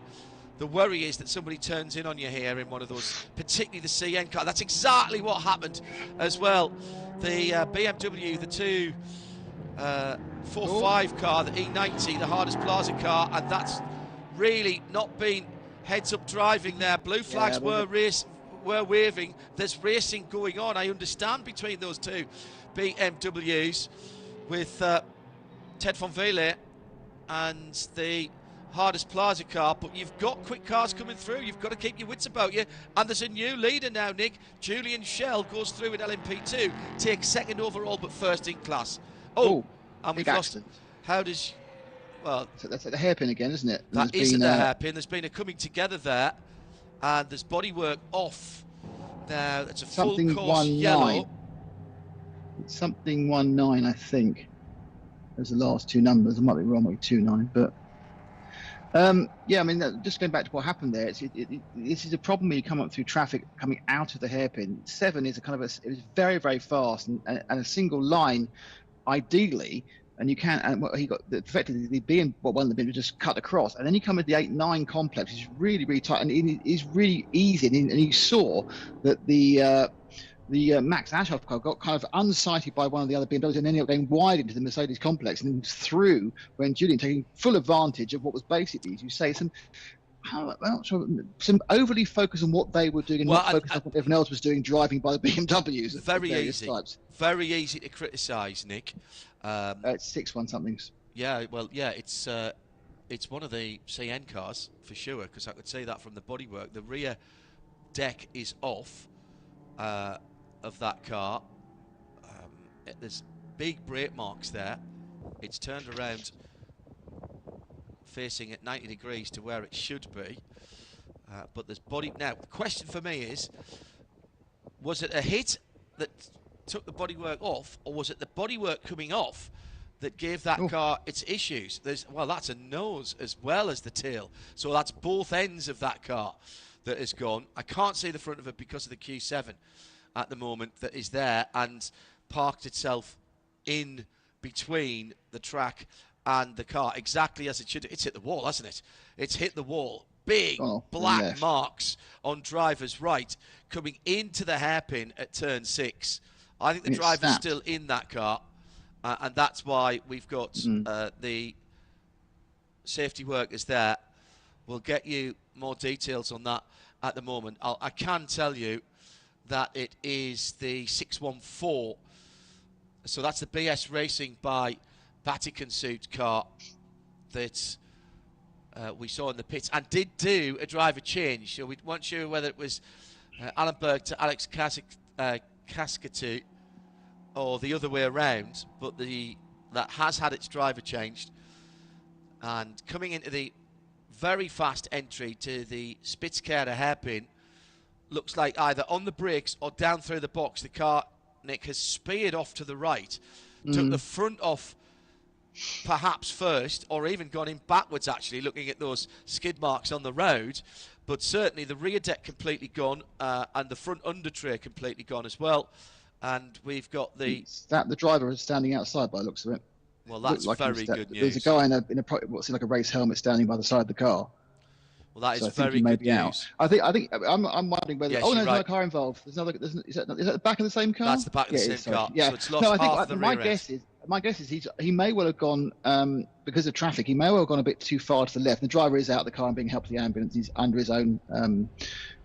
The worry is that somebody turns in on you here in one of those, particularly the CN car. That's exactly what happened as well. The BMW, the 245 car, the E90, the hardest plaza car, and that's really not been heads-up driving there. Blue flags were waving. There's racing going on, I understand, between those two BMWs with Ted von Wele and the hardest plaza car, but you've got quick cars coming through. You've got to keep your wits about you. And there's a new leader now, Nick. Julian Schell goes through in LMP2, takes second overall, but first in class. And we've lost. How does? Well, so that's at the hairpin again, isn't it? That is at the hairpin. There's been a coming together there, and there's bodywork off. Now that's a full course yellow. It's something 19, I think. There's the last two numbers. I might be wrong with 29, but. Yeah, I mean, just going back to what happened there, this is a problem when you come up through traffic coming out of the hairpin. 7 is it was very, very fast and a single line, ideally, and you can. And he got effectively the one of the bit was just cut across, and then you come into the 8-9 complex, which is really, really tight, and it is really easy. And you saw that the Max Ashoff car got kind of unsighted by one of the other BMWs and ended up going wide into the Mercedes complex and through when Julian taking full advantage of what was basically, as you say, some overly focus on what they were doing and not focus on what everyone else was doing driving by the BMWs. Very easy to criticise, Nick. It's 6-1 somethings. Yeah, well, yeah, it's one of the CN cars for sure, because I could see that from the bodywork. The rear deck is off. Of that car, there's big brake marks there. It's turned around facing at 90 degrees to where it should be, but there's body. Now the question for me is, was it a hit that took the bodywork off, or was it the bodywork coming off that gave that car its issues? That's a nose as well as the tail, so that's both ends of that car that has gone. I can't see the front of it because of the Q7. at the moment that is there and parked itself in between the track and the car, exactly as it should. It's hit the wall, hasn't it? It's hit the wall. Big black marks on driver's right coming into the hairpin at turn 6. I think the driver's still in that car, and that's why we've got the safety workers there. We'll get you more details on that at the moment. I can tell you that it is the 614. So that's the BS Racing by Vatican Suit car that we saw in the pits and did do a driver change. So we weren't sure whether it was Alan Berg to Alex Cascatu or the other way around, but that has had its driver changed. And coming into the very fast entry to the Spitzkehrer hairpin, looks like either on the brakes or down through the box, the car, Nick, has speared off to the right, took the front off perhaps first, or even gone in backwards, actually, looking at those skid marks on the road. But certainly the rear deck completely gone, and the front under tray completely gone as well. And we've got the driver is standing outside by the looks of it. Well, that's like very good news. There's a guy in a what seems like a race helmet standing by the side of the car. Well, that is very good news. Out. I think I'm wondering whether. Yes, there's right. no car involved. Is that the back of the same car? That's the back of the same car. Yeah. So it's lost half the rear end. My guess is he may well have gone because of traffic. He may well have gone a bit too far to the left. The driver is out of the car and being helped to the ambulance. He's under his own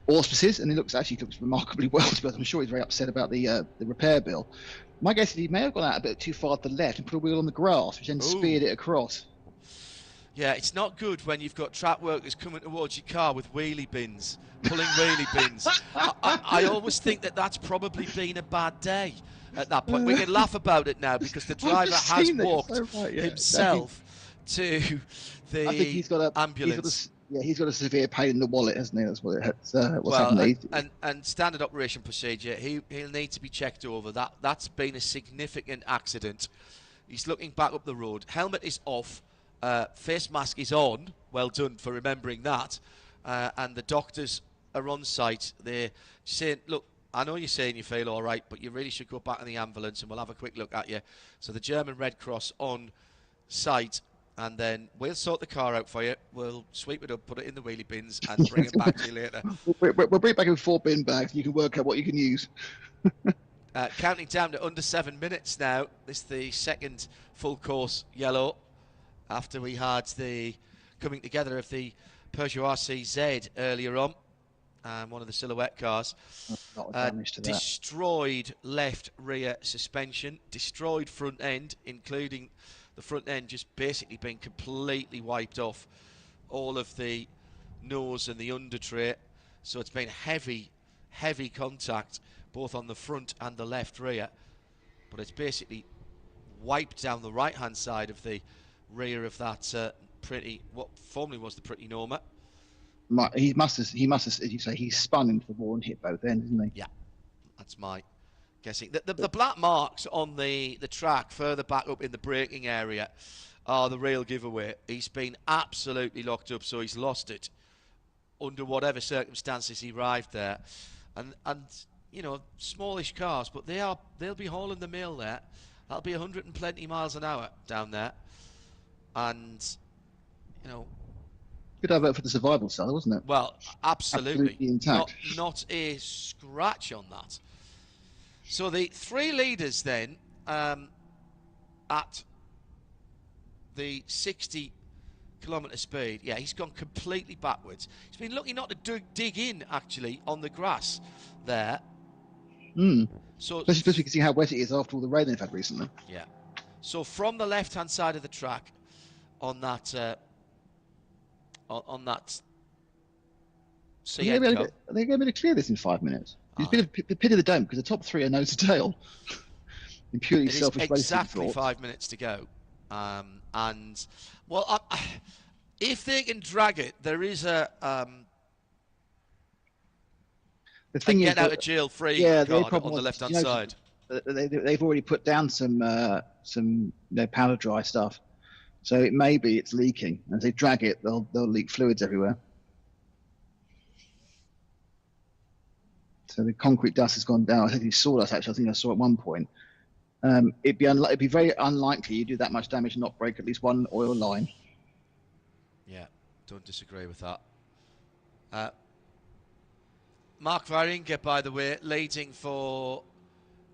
auspices, and he looks remarkably well. To be honest, I'm sure he's very upset about the repair bill. My guess is he may have gone out a bit too far to the left and put a wheel on the grass, which then speared it across. Yeah, it's not good when you've got track workers coming towards your car with wheelie bins, pulling wheelie bins. I always think that's probably been a bad day at that point. We can laugh about it now because the driver has walked himself to the ambulance. He's got a severe pain in the wallet, hasn't he? That's what what's happening. And standard operation procedure, he'll need to be checked over. That's been a significant accident. He's looking back up the road. Helmet is off. Face mask is on. Well done for remembering that. And the doctors are on site. They're saying, look, I know you're saying you feel all right, but you really should go back in the ambulance and we'll have a quick look at you. So the German Red Cross on site, and then we'll sort the car out for you. We'll sweep it up, put it in the wheelie bins, and bring it back to you later. We'll bring it back in 4 bin bags. You can work out what you can use. Counting down to under 7 minutes now. This is the second full course yellow after we had the coming together of the Peugeot Rcz earlier on. One of the silhouette cars. Destroyed left rear suspension, destroyed front end, including the front end just basically being completely wiped off, all of the nose and the under tray. So it's been heavy contact both on the front and the left rear, but it's basically wiped down the right hand side of the rear of that what formerly was the Pretty Norma. He must have, as you say, he spun into the wall and hit both ends, didn't he? Yeah, that's my guessing. The black marks on the track further back up in the braking area are the real giveaway. He's been absolutely locked up, so he's lost it under whatever circumstances he arrived there. And you know, smallish cars, but they'll be hauling the mail there. That'll be 120 miles an hour down there, and you know. Good advert for the survival cell, wasn't it? Well, absolutely intact. Not a scratch on that. So the 3 leaders then at the 60 kilometre speed. Yeah, he's gone completely backwards. He's been lucky not to dig in actually on the grass there. So especially because you can see how wet it is after all the rain they've had recently. Yeah. So from the left-hand side of the track, on that CN Cup. Are they going to clear this in 5 minutes? It's a bit of pity they don't, because the top 3 are nose to tail. In purely selfish racing exactly thought. 5 minutes to go. And, well, if they can drag it, there is a the thing get out of jail free card on the left-hand side. They've already put down some powder dry stuff. So it may be it's leaking. And if they drag it, they'll leak fluids everywhere. So the concrete dust has gone down. I think it's sawdust, actually. I think I saw at one point. It'd be very unlikely you do that much damage and not break at least one oil line. Yeah, don't disagree with that. Mark Varinga, by the way, leading for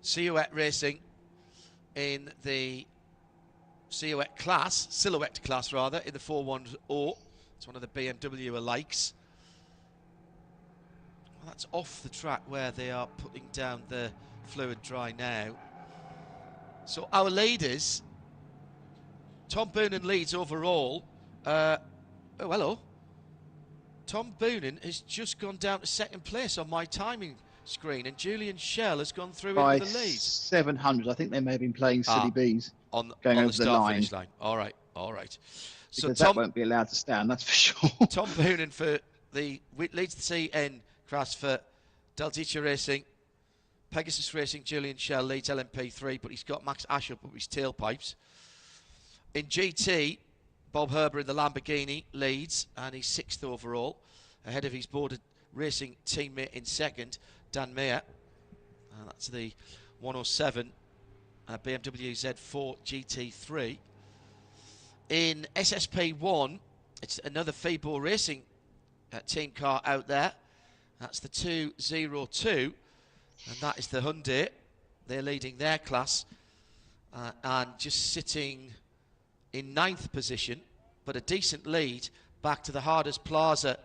Silhouette Racing in the Silhouette class, in the 410. It's one of the BMW likes. Well, that's off the track where they are putting down the fluid dry now. So our leaders, Tom Boonen leads overall. Oh, hello. Tom Boonen has just gone down to second place on my timing screen, and Julian Schell has gone through by into the lead. 700. I think they may have been playing silly bees on over the start finish line. All right. So because Tom that won't be allowed to stand, that's for sure. Tom Boonen leads the CN class for Deldicha Racing. Pegasus Racing, Julian Schell leads LMP3, but he's got Max Ash up his tailpipes. In GT, Bob Herber in the Lamborghini leads, and he's 6th overall, ahead of his boarded racing teammate in 2nd, Dan Mayer. That's the 107 BMW Z4 GT3. In SSP1, it's another Febo Racing team car out there. That's the 202, and that is the Hyundai. They're leading their class and just sitting in 9th position, but a decent lead back to the Harders Plaza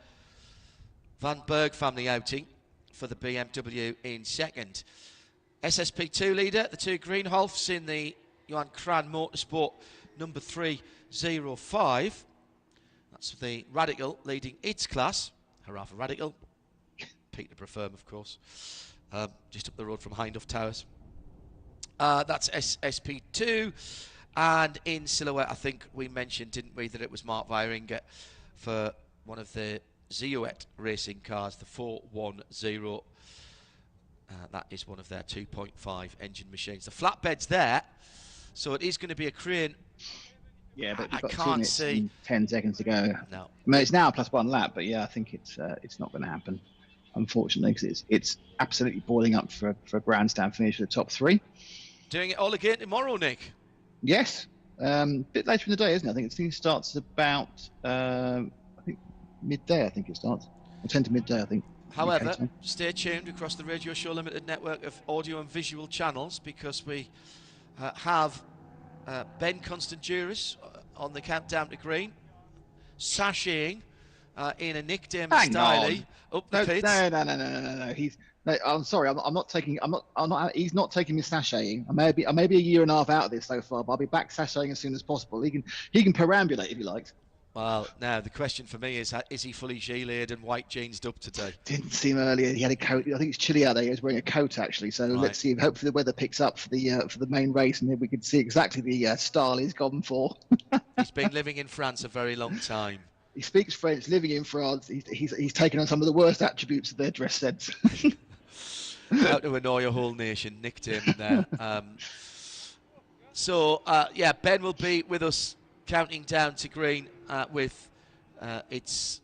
Van Berg family outing for the BMW in 2nd. SSP2 leader, the 2 Greenholfs in the Johan Kran Motorsport number 305. That's the Radical leading its class. Hurrah for Radical. Peter Prefirm, of course. Just up the road from Hindhoff Towers. That's SSP2. And in Silhouette, I think we mentioned, didn't we, that it was Mark Varinga for one of the Silhouette racing cars, the 410. That is one of their 2.5 engine machines. The flatbed's there, so it is going to be a crane. Yeah, but I you've got 2 can't minutes see. and 10 seconds to go. No. I mean, it's now +1 lap, but yeah, I think it's not going to happen, unfortunately, because it's absolutely boiling up for a grandstand finish for the top 3. Doing it all again tomorrow, Nick. Yes, a bit later in the day, isn't it? I think it starts about midday. I think it starts, or 10 to midday, I think. However, stay tuned across the Radio Show Limited network of audio and visual channels, because we have Ben Constant-Duras on the countdown to green, sashaying in a Nick Damon style up the pits. No. I'm sorry. I'm not taking. He's not taking me sashaying. I may be a year and a half out of this so far, but I'll be back sashaying as soon as possible. He can perambulate if he likes. Well, now the question for me is he fully gileted and white jeansed up today? Didn't seem earlier. He had a coat. I think it's chilly out there. He was wearing a coat, actually. So let's see. Hopefully the weather picks up for the main race, and then we can see exactly the style he's gone for. He's been living in France a very long time. He speaks French, living in France. He's taken on some of the worst attributes of their dress sense. How to annoy a whole nation, Nick Damon there. Ben will be with us counting down to green with is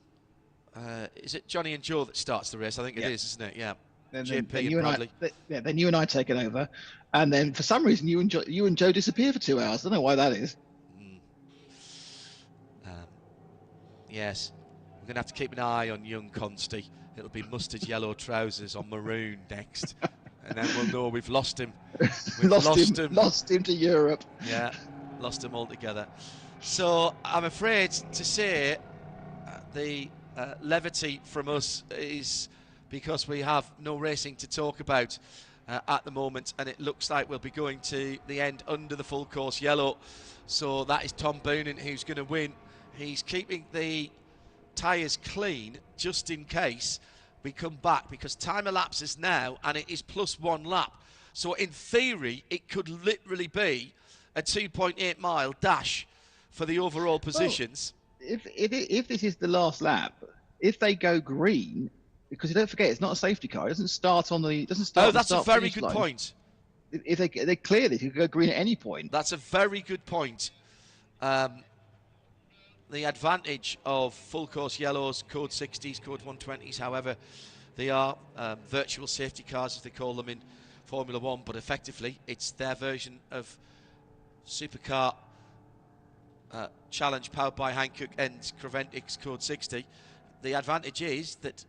it Johnny and Joe that starts the race? I think it is, isn't it? Yeah. JP and Bradley. Then you and I take it over, and then for some reason you and Joe disappear for 2 hours. I don't know why that is. Yes, we're going to have to keep an eye on young Consty. It'll be mustard yellow trousers on maroon next, and then we'll know we've lost him. We've lost him to Europe. Yeah, lost him altogether. So I'm afraid to say the levity from us is because we have no racing to talk about at the moment, and it looks like we'll be going to the end under the full course yellow. So that is Tom Boonen who's going to win. He's keeping the tyres clean just in case we come back, because time elapses now and it is +1 lap. So in theory, it could literally be a 2.8 mile dash for the overall positions. Well, if this is the last lap, if they go green, because you don't forget it's not a safety car, it doesn't start on the Oh, that's a very good point. If they clear this, you could go green at any point. That's a very good point. The advantage of full course yellows, code 60s, code 120s, however They are virtual safety cars, as they call them in Formula One, but effectively it's their version of Supercar Challenge powered by Hankook and Craventix Code 60. The advantage is that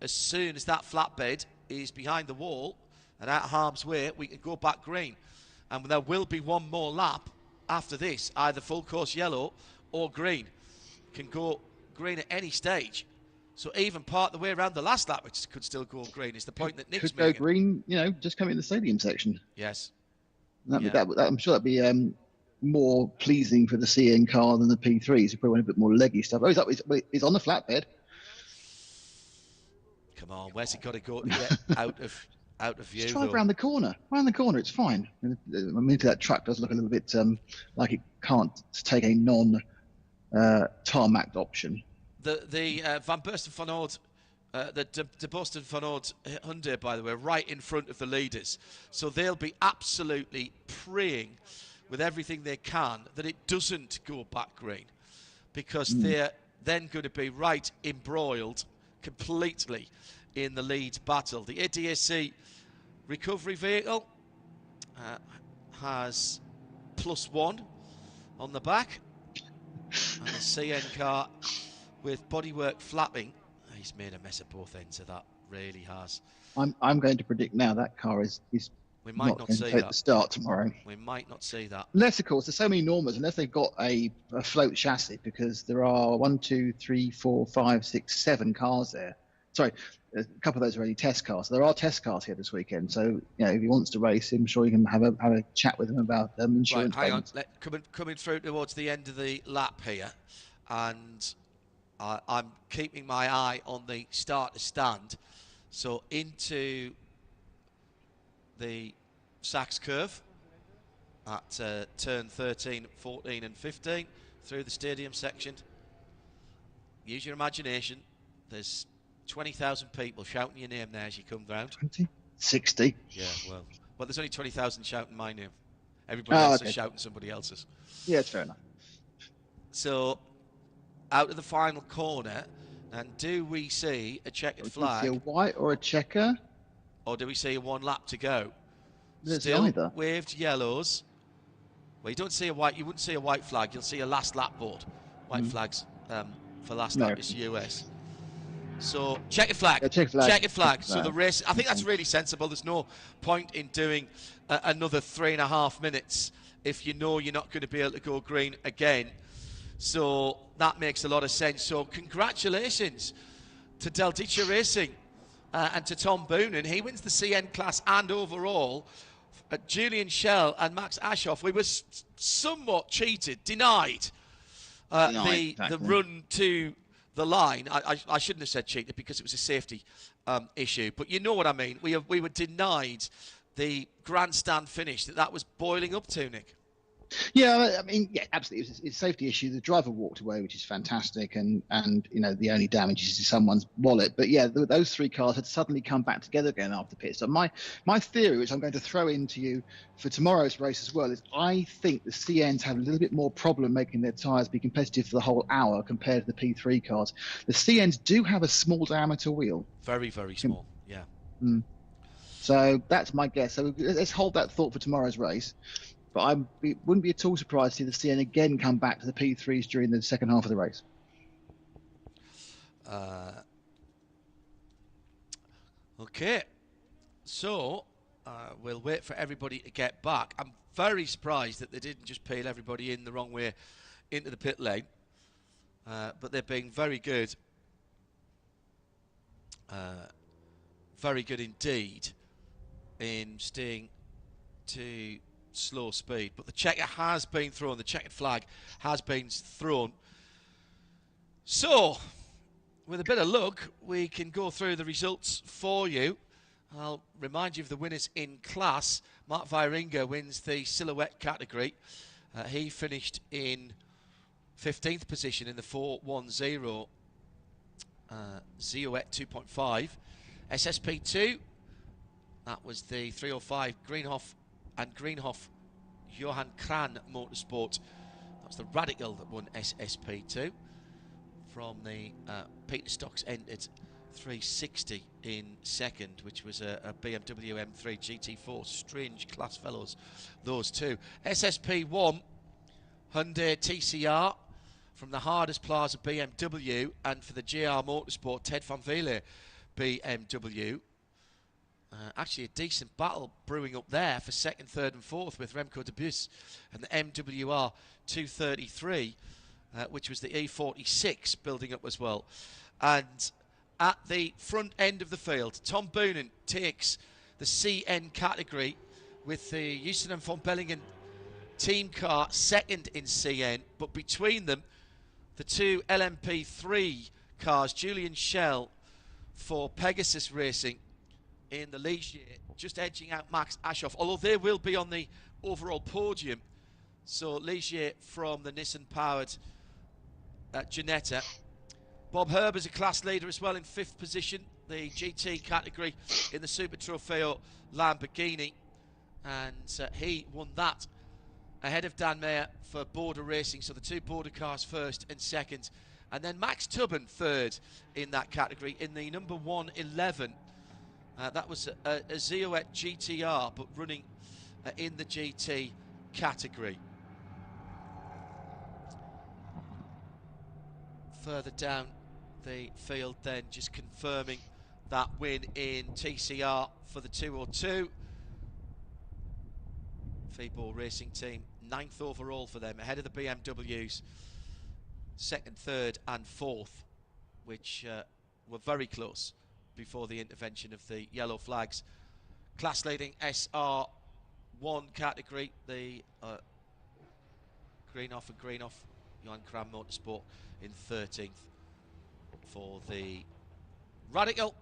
as soon as that flatbed is behind the wall and out of harm's way, we can go back green. And there will be one more lap after this, either full course yellow or green. Can go green at any stage. So even part of the way around the last lap, it could still go green, is the point that Nick's making. Could go green, just come in the stadium section. Yes. I'm sure that'd be more pleasing for the CN car than the P3s. You probably want a bit more leggy stuff. Oh, he's on the flatbed. Come on, where's he got to go to get out of view? Just drive around the corner. Around the corner, it's fine. I mean, that truck does look a little bit like it can't take a non-tarmac option. The Van Bursten van Oord, the De Boston van Oord Hyundai, by the way, right in front of the leaders. So they'll be absolutely praying with everything they can that it doesn't go back green, because they're then going to be right embroiled completely in the lead battle. The ADAC recovery vehicle has +1 on the back, and the CN car with bodywork flapping. He's made a mess of both ends of that, really has. I'm going to predict now that car is we might not see that. The start tomorrow. We might not see that. Unless, of course, there's so many Normas, unless they've got a float chassis, because there are 1, 2, 3, 4, 5, 6, 7 cars there. Sorry, a couple of those are only test cars. So there are test cars here this weekend. So, if he wants to race, I'm sure you can have a chat with him about insurance. Right, hang on. Coming through towards the end of the lap here, and I'm keeping my eye on the starter stand. So into the Sachs curve at turn 13, 14 and 15 through the stadium section. Use your imagination. There's 20,000 people shouting your name there as you come round. 20? 60? Yeah, well, there's only 20,000 shouting my name. Everybody else is shouting somebody else's. Yeah, it's fair enough. So, out of the final corner, and do we see a checkered flag? Do we see a white or a checker? Or do we see a one lap to go? There's Still neither. Waved yellows. Well, you don't see a white. You wouldn't see a white flag. You'll see a last lap board. White flags for last lap is US. So checkered flag. Yeah, checkered flag. So the race. I think that's really sensible. There's no point in doing another 3.5 minutes if you know you're not going to be able to go green again. So that makes a lot of sense. So congratulations to Del Dice Racing and to Tom Boone. And he wins the CN class and overall. Julian Schell and Max Ashoff, we were somewhat cheated, denied the run to the line. I shouldn't have said cheated because it was a safety issue. But you know what I mean. We were denied the grandstand finish that was boiling up to, Nick. Yeah, I mean, yeah, absolutely. It's a safety issue. The driver walked away, which is fantastic, and the only damage is to someone's wallet. But yeah, those 3 cars had suddenly come back together again after pit. So my theory, which I'm going to throw into you for tomorrow's race as well, is I think the CNs have a little bit more problem making their tyres be competitive for the whole hour compared to the P3 cars. The CNs do have a small diameter wheel. Very, very small, yeah. So that's my guess. So let's hold that thought for tomorrow's race. But I wouldn't be at all surprised to see the CN again come back to the P3s during the second half of the race. Okay, so we'll wait for everybody to get back. I'm very surprised that they didn't just peel everybody in the wrong way into the pit lane. But they're being very good. Very good indeed in staying to slow speed. But the checker has been thrown. The checkered flag has been thrown. So, with a bit of luck, we can go through the results for you. I'll remind you of the winners in class. Mark Viringa wins the silhouette category. He finished in 15th position in the 410 Zioet 2.5. SSP2, that was the 305 Greenhoff and Greenhoff Johan Kran Motorsport. That was the Radical that won SSP2. From the Peter Stocks entered 360 in second, which was a BMW M3 GT4. Strange class fellows, those two. SSP1, Hyundai TCR from the Hardest Plaza BMW, and for the JR Motorsport, Ted van Vele BMW. Actually, a decent battle brewing up there for second, third, and fourth with Remco de Bus and the MWR 233, which was the E46 building up as well. And at the front end of the field, Tom Boonen takes the CN category with the Houston and von Bellingen team car second in CN, but between them, the two LMP3 cars, Julian Schell for Pegasus Racing in the Ligier, just edging out Max Ashoff, although they will be on the overall podium. So Ligier from the Nissan-powered Ginetta. Bob Herber's a class leader as well in 5th position, the GT category in the Super Trofeo Lamborghini. And he won that ahead of Dan Mayer for Border Racing, so the two Border cars first and second. And then Max Tubben third in that category in the number 111. That was a Zioet GTR, but running in the GT category. Further down the field then, just confirming that win in TCR for the 202. Feeball Racing Team, 9th overall for them, ahead of the BMWs, 2nd, 3rd and 4th, which were very close before the intervention of the yellow flags. Class leading SR1 category, the Greenoff and Greenoff, Johan Kram Motorsport in 13th for the Radical.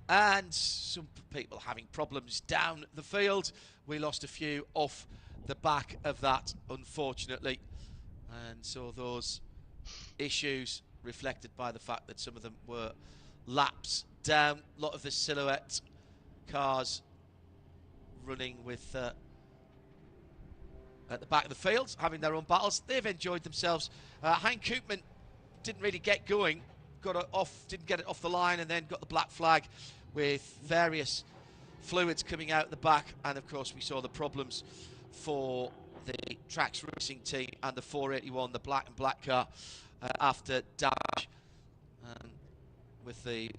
And some people having problems down the field. We lost a few off the back of that, unfortunately. And so those issues reflected by the fact that some of them were laps down. A lot of the Silhouette cars running with at the back of the field, having their own battles. They've enjoyed themselves. Hein Koopman didn't really get going, didn't get it off the line, and then got the black flag with various fluids coming out the back. And of course we saw the problems for the Trax Racing Team and the 481, the black and black car, after damage, with the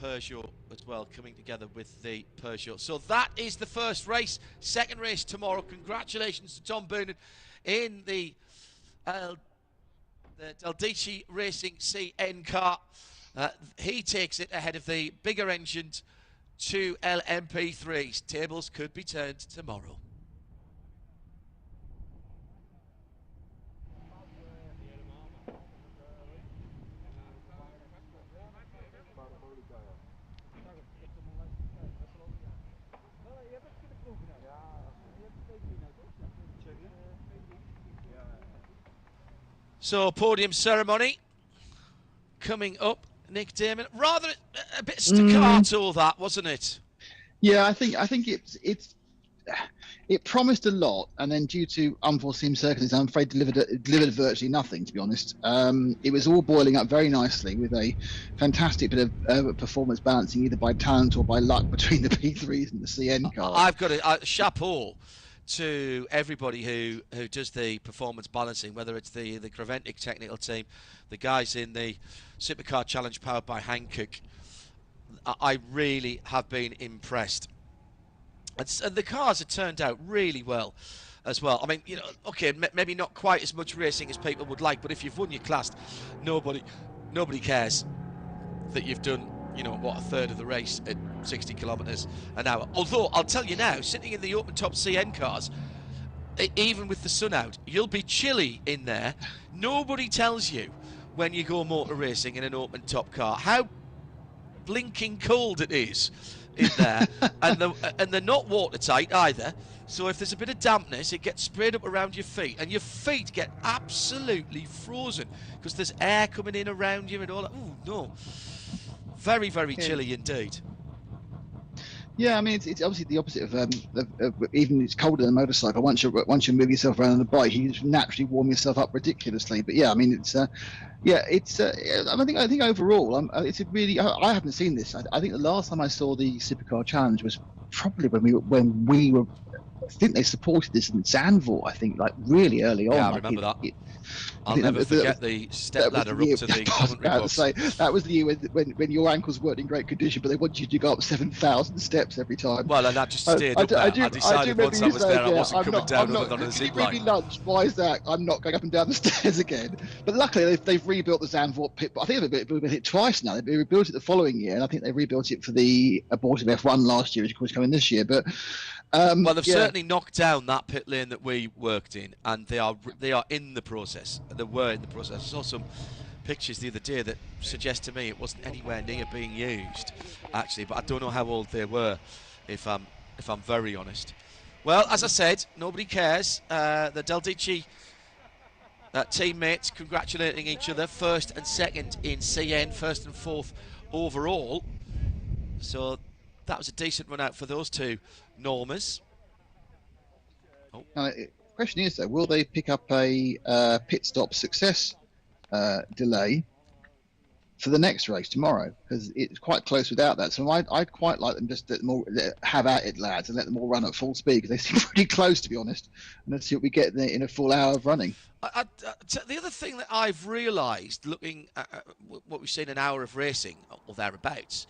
Peugeot as well coming together with the Peugeot. So that is the first race. Second race tomorrow. Congratulations to Tom Boonen in the Deldici Racing CN car. He takes it ahead of the bigger engined two LMP3s. Tables could be turned tomorrow. So, podium ceremony coming up. Nick Damon, rather a bit staccato that, wasn't it? Yeah, I think it promised a lot, and then due to unforeseen circumstances, I'm afraid delivered virtually nothing. To be honest, it was all boiling up very nicely with a fantastic bit of performance balancing, either by talent or by luck, between the P3s and the CN cars. I've got a chapeau to everybody who does the performance balancing, whether it's the Creventic technical team, the guys in the Supercar Challenge powered by Hankook. I really have been impressed. And the cars have turned out really well as well. I mean, you know, okay, maybe not quite as much racing as people would like, but if you've won your class, nobody cares that you've done, you know, what, a third of the race at 60 kilometres an hour. Although, I'll tell you now, sitting in the open-top CN cars, even with the sun out, you'll be chilly in there. Nobody tells you when you go motor racing in an open-top car how blinking cold it is in there. and they're not watertight either. So if there's a bit of dampness, it gets sprayed up around your feet, and your feet get absolutely frozen because there's air coming in around you and all that. Ooh, no. Very, very chilly indeed. Yeah, I mean, it's obviously the opposite of even it's colder than a motorcycle. Once you move yourself around on a bike, you just naturally warm yourself up ridiculously. But yeah, I mean, I think overall, it's a really. I haven't seen this. I think the last time I saw the Supercar Challenge was probably when we were. I think they supported this in Zandvoort. I think like really early on. Yeah, I remember that. I'll never forget the step ladder up to the commentary box. That was the year when your ankles weren't in great condition, but they wanted you to go up 7,000 steps every time. Well, and that just stayed up there. I decided once I was there, I wasn't coming down other than a zip line. Lunch. Why is that? I'm not going up and down the stairs again. But luckily, they've rebuilt the Zandvoort pit. I think they've rebuilt it twice now. They rebuilt it the following year, and I think they rebuilt it for the abortive F1 last year, which of course coming this year. But well, they've certainly knocked down that pit lane that we worked in, and they are in the process. They were in the process. I saw some pictures the other day that suggest to me it wasn't anywhere near being used, actually. But I don't know how old they were, if I'm very honest. Well, as I said, nobody cares. The Del Dici teammates congratulating each other, first and second in CN, first and fourth overall. So that was a decent run out for those two Normers. Oh. The question is, though, will they pick up a pit stop success delay for the next race tomorrow? Because it's quite close without that. So I'd quite like them just to have at it, lads, and let them all run at full speed, because they seem pretty close, to be honest. And let's see what we get in a full hour of running. The other thing that I've realised, looking at what we've seen an hour of racing, or thereabouts,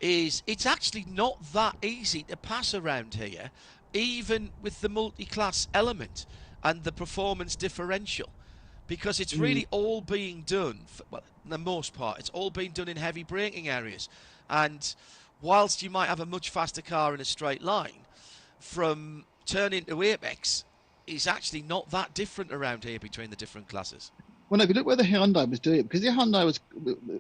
is it's actually not that easy to pass around here, even with the multi-class element and the performance differential, because it's really all being done, for the most part, it's all being done in heavy braking areas. And whilst you might have a much faster car in a straight line, from turn into apex is actually not that different around here between the different classes. Well, no, if you look where the Hyundai was doing it, because the Hyundai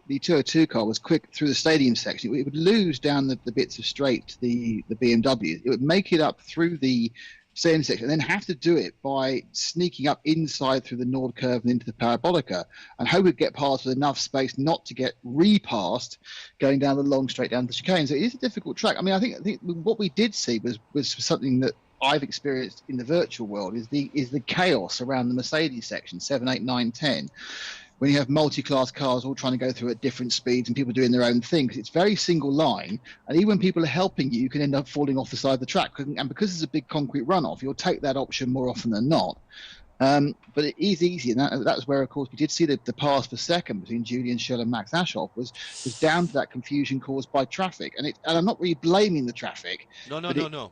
the 202 car was quick through the stadium section, it would lose down the bits of straight to the BMW. It would make it up through the stadium section and then have to do it by sneaking up inside through the Nord curve and into the Parabolica, and hope we'd get past with enough space not to get repassed going down the long straight down the chicane. So it is a difficult track. I mean, I think what we did see was something that I've experienced in the virtual world is the chaos around the Mercedes section 7, 8, 9, 10, when you have multi-class cars all trying to go through at different speeds and people doing their own thing, because it's very single line, and even when people are helping you can end up falling off the side of the track, and because there's a big concrete runoff, you'll take that option more often than not. But it is easy, and that was where, of course, we did see the pass for second between Julian Schell and Max Ashoff was down to that confusion caused by traffic. And I'm not really blaming the traffic. No.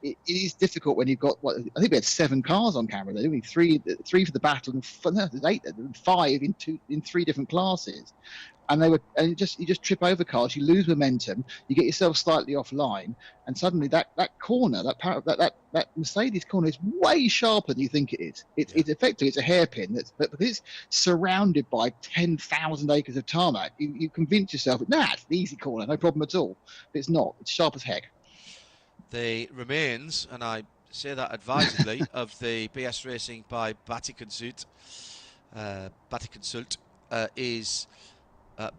It is difficult when you've got, I think we had 7 cars on camera. There were three for the battle, and 8, 5 in 3 different classes. And you just trip over cars, you lose momentum, you get yourself slightly offline, and suddenly that corner, that Mercedes corner is way sharper than you think it is. It's effectively it's a hairpin but because it's surrounded by 10,000 acres of tarmac, you convince yourself, it's an easy corner, no problem at all. But it's not. It's sharp as heck. The remains, and I say that advisedly, of the BS Racing by Batikonsult is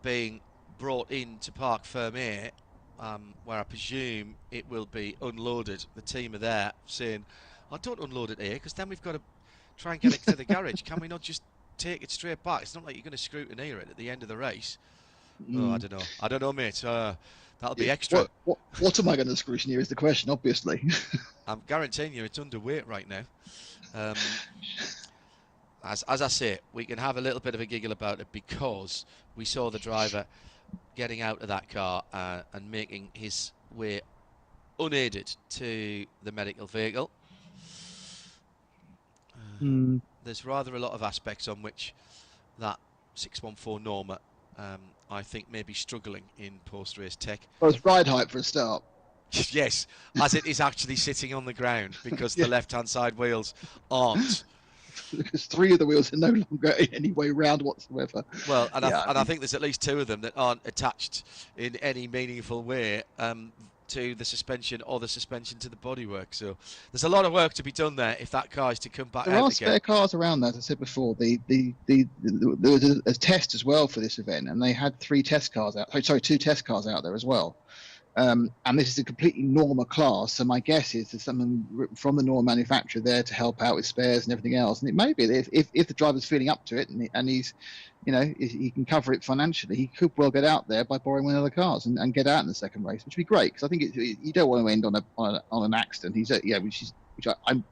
being brought into Parc Fermé, where I presume it will be unloaded. The team are there saying, don't unload it here, because then we've got to try and get it to the garage. Can we not just take it straight back? It's not like you're going to scrutineer it at the end of the race. Oh, I don't know, mate. That'll be extra. What am I going to scrutineer is the question, obviously. I'm guaranteeing you it's underweight right now. As I say, we can have a little bit of a giggle about it, because we saw the driver getting out of that car and making his way unaided to the medical vehicle. There's rather a lot of aspects on which that 614 Norma, I think, may be struggling in post-race tech. Well, it's ride height for a start. Yes, as it is actually sitting on the ground, because the left-hand side wheels aren't. Because 3 of the wheels are no longer in any way round whatsoever. Well, and I think there's at least 2 of them that aren't attached in any meaningful way to the suspension or the suspension to the bodywork. So there's a lot of work to be done there if that car is to come back out again. There are spare cars around that, as I said before. There was a test as well for this event, and they had 3 test cars out. Sorry, 2 test cars out there as well. And this is a completely Norma class, so my guess is there's someone from the Norma manufacturer there to help out with spares and everything else. And it may be that if the driver's feeling up to it and he's, he can cover it financially, he could well get out there by borrowing one of the cars and get out in the second race, which would be great, because I think you don't want to end on an accident. Which I'm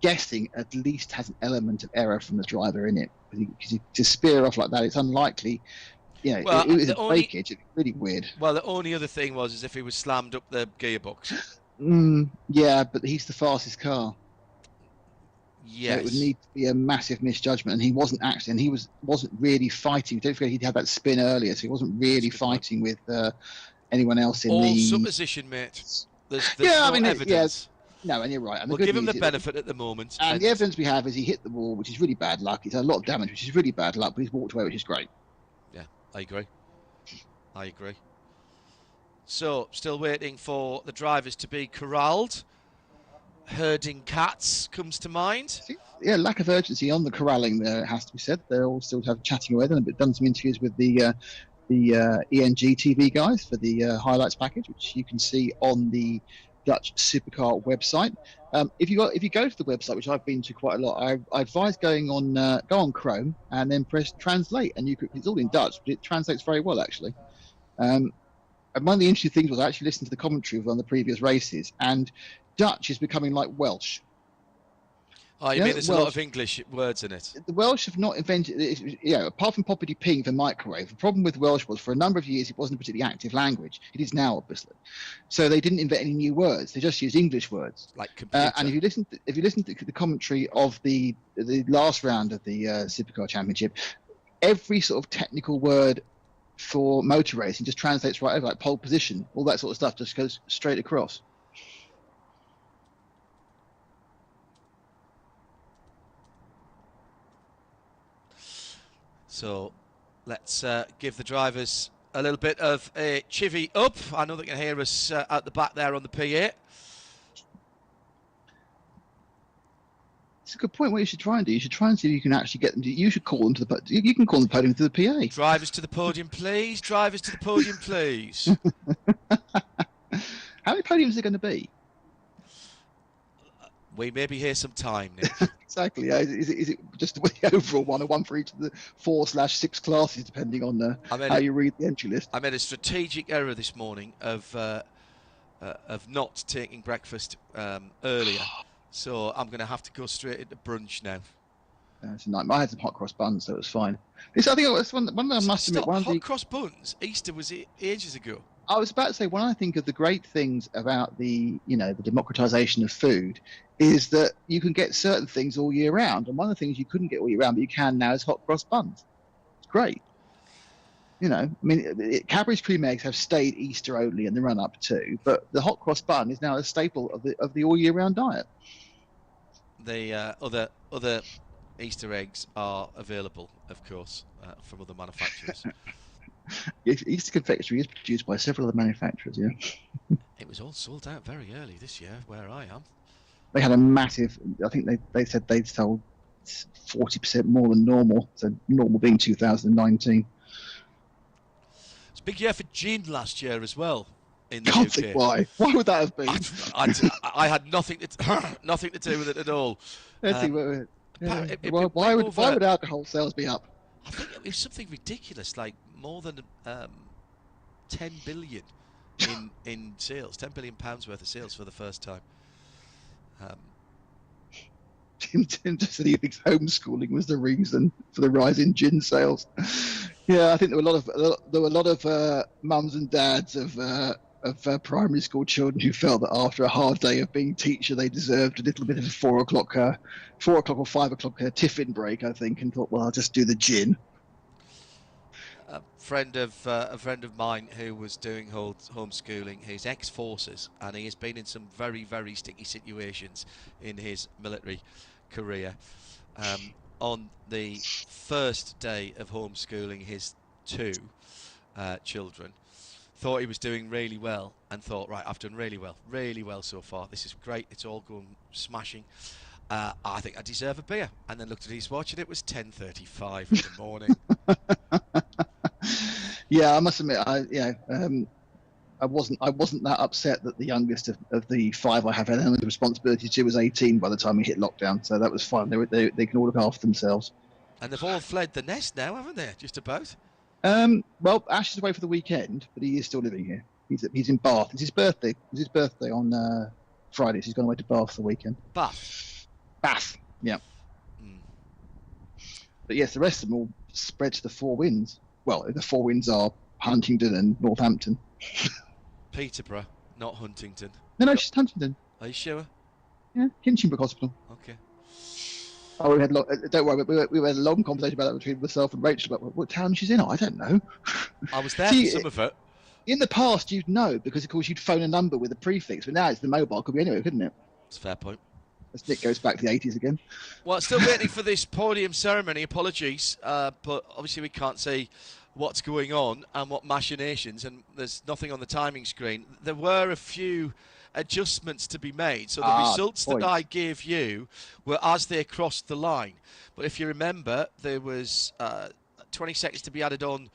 guessing at least has an element of error from the driver in it, because to spear off like that, it's unlikely. Well, it was a breakage. It's really weird. Well, the only other thing was if he was slammed up the gearbox. Yeah, but he's the fastest car. Yes. So it would need to be a massive misjudgment, and he wasn't actually, and he wasn't really fighting. Don't forget, he'd had that spin earlier, so he wasn't really fighting with anyone else in all the supposition, mate. There's no evidence. No, and you're right. And we'll give him the benefit at the moment. And the evidence we have is he hit the wall, which is really bad luck. He's had a lot of damage, which is really bad luck, but he's walked away, which is great. Yeah, I agree. So, still waiting for the drivers to be corralled. Herding cats comes to mind. Yeah, lack of urgency on the corralling there, it has to be said. They're all still chatting away. They've done some interviews with the ENG TV guys for the highlights package, which you can see on the Dutch Supercar website. If you go to the website, which I've been to quite a lot, I advise go on Chrome and then press translate, and it's all in Dutch, but it translates very well actually. And one of the interesting things was I actually listened to the commentary of one of the previous races, and Dutch is becoming like Welsh. Oh, you mean there's a lot of English words in it? The Welsh have not invented, apart from Poppity Ping for microwave, the problem with Welsh was for a number of years it wasn't a particularly active language. It is now, obviously. So they didn't invent any new words. They just used English words. Like computer. And if you listen to the commentary of the last round of the Supercar Championship, every sort of technical word for motor racing just translates right over, like pole position, all that sort of stuff just goes straight across. So let's give the drivers a little bit of a chivvy up. I know they can hear us out the back there on the PA. It's a good point. What you should try and do, you should try and see if you can actually get them to, you should call them to the, you can call them podium to the PA. Drivers to the podium, please. Drivers to the podium, please. How many podiums are there going to be? We may be here some time, Nick. Exactly. Is it just the overall one, or one for each of the 4/6 classes, depending on how you read the entry list? I made a strategic error this morning of not taking breakfast earlier, so I'm going to have to go straight into brunch now. It's a nightmare. I had some hot cross buns, so it was fine. I think it was one I must admit. Hot cross buns? Easter was ages ago. I was about to say, when I think of the great things about the democratization of food, is that you can get certain things all year round. And one of the things you couldn't get all year round, but you can now, is hot cross buns. It's great. Cadbury's cream eggs have stayed Easter only in the run up too, but the hot cross bun is now a staple of the all year round diet. The other Easter eggs are available, of course, from other manufacturers. Easter confectionery is produced by several other manufacturers, yeah. It was all sold out very early this year, where I am. They had a massive, I think they said they'd sold 40% more than normal, so normal being 2019. It's a big year for gin last year as well in the Can't UK. think why. Why would that have been? I had nothing to do with it at all. Why would alcohol sales be up? I think it was something ridiculous, like more than 10 billion in sales, £10 billion worth of sales for the first time. Tim just said he thinks homeschooling was the reason for the rise in gin sales. Yeah, I think there were a lot of mums and dads of primary school children who felt that after a hard day of being teacher, they deserved a little bit of a 4 o'clock or 5 o'clock tiffin break, I think, and thought, well, I'll just do the gin. A friend of mine who was doing homeschooling, he's ex-forces, and he has been in some very, very sticky situations in his military career. On the first day of homeschooling his 2 children, thought he was doing really well, and thought, right, I've done really well so far. This is great. It's all going smashing. I think I deserve a beer. And then looked at his watch, and it was 10:35 in the morning. Yeah, I must admit, I I wasn't that upset that the youngest of the 5 I have had element of responsibility to was 18 by the time we hit lockdown, so that was fine. They can all look after themselves. And they've all fled the nest now, haven't they? Just about. Well, Ash is away for the weekend, but he is still living here. He's in Bath. It's his birthday. It was his birthday on Friday, so he's gone away to Bath for the weekend. Bath. Yeah. But yes, the rest of them all spread to the 4 Winds. Well, the 4 Winds are Huntingdon and Northampton. Peterborough, not Huntington. No, it's just Huntingdon. Are you sure? Yeah, Hinchinbrook Hospital. Okay. Oh, we had don't worry, we had a long conversation about that between myself and Rachel about what town she's in. I don't know. I was there for some of it. In the past, you'd know because, of course, you'd phone a number with a prefix, but now it's the mobile. Could be anywhere, couldn't it? That's a fair point. As Nick goes back to the 80s again. Well, still waiting for this podium ceremony. Apologies, but obviously we can't see what's going on and what machinations, and there's nothing on the timing screen. There were a few adjustments to be made, so the results that I gave you were as they crossed the line. But if you remember, there was 20 seconds to be added on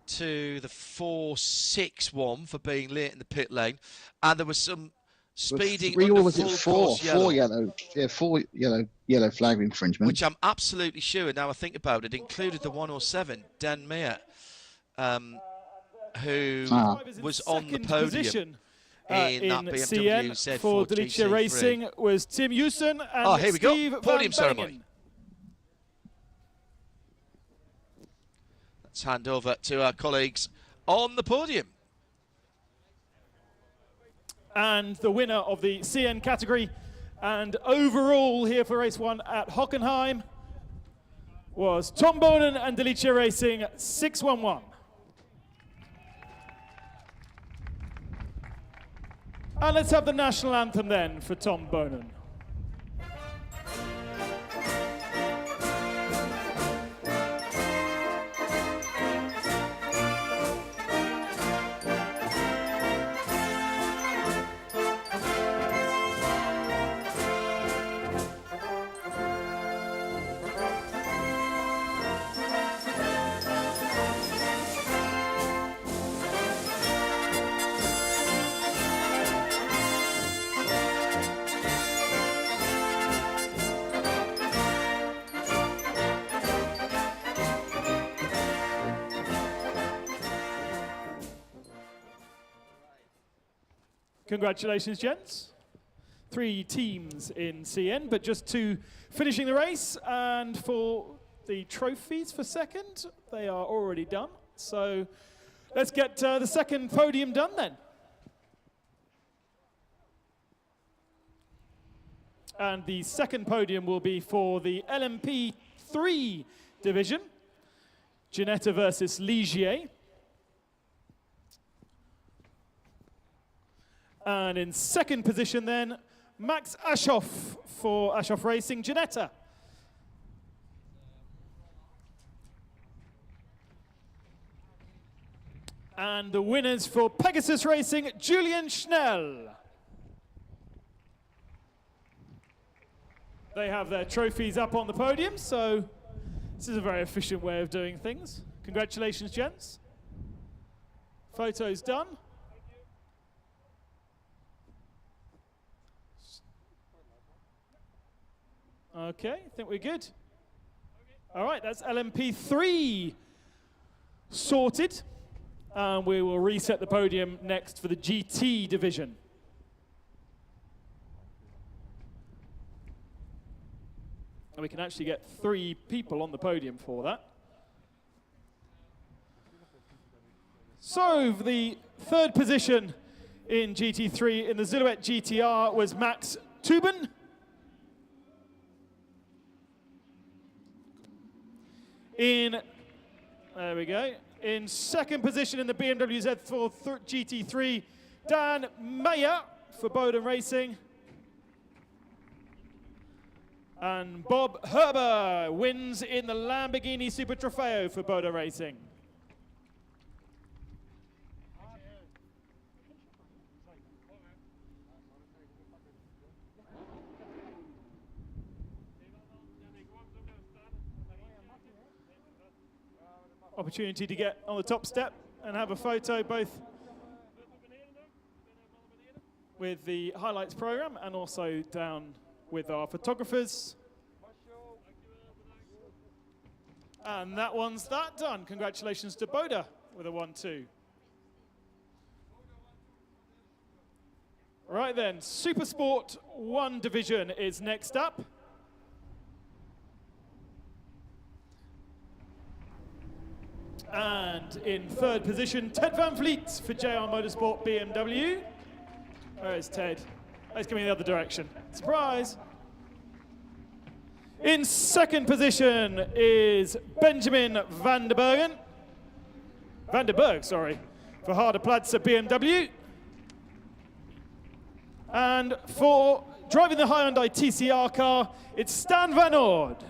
to the 4-6-1 for being late in the pit lane, and there was some speeding. Or was it 4 yellow. Four yellow flag infringement, which I'm absolutely sure, now I think about it, included the 107 Dan Meyer, who was on the podium in that BMW CN Z4 for Delicia Racing was Tim Hewson and here we Steve go. Van Podium ceremony. Bengen. Let's hand over to our colleagues on the podium. And the winner of the CN category and overall here for race 1 at Hockenheim was Tom Bonen and Delicia Racing 611. And let's have the national anthem then for Tom Bonen. Congratulations, gents. 3 teams in CN, but just 2 finishing the race. And for the trophies for second, they are already done. So let's get the second podium done then. And the second podium will be for the LMP3 division. Ginetta versus Ligier. And in second position then, Max Aschoff for Aschoff Racing, Ginetta. And the winners for Pegasus Racing, Julian Schnell. They have their trophies up on the podium, so this is a very efficient way of doing things. Congratulations, gents. Photos done. Okay, I think we're good. All right, that's LMP3 sorted. And we will reset the podium next for the GT division. And we can actually get 3 people on the podium for that. So the third position in GT3 in the Silhouette GTR was Max Tuben. There we go. In second position in the BMW Z4 GT3, Dan Meyer for Bowden Racing. And Bob Herber wins in the Lamborghini Super Trofeo for Bowden Racing. Opportunity to get on the top step and have a photo both with the highlights program and also down with our photographers. And that one's that done. Congratulations to Boda with a 1-2. Right then, Super Sport 1 division is next up. And in third position, Ted Van Vliet for JR Motorsport BMW. Where is Ted? Oh, he's coming the other direction. Surprise! In second position is Benjamin van der Berg, sorry, for Harderplatz BMW. And for driving the Hyundai TCR car, it's Stan Van Oord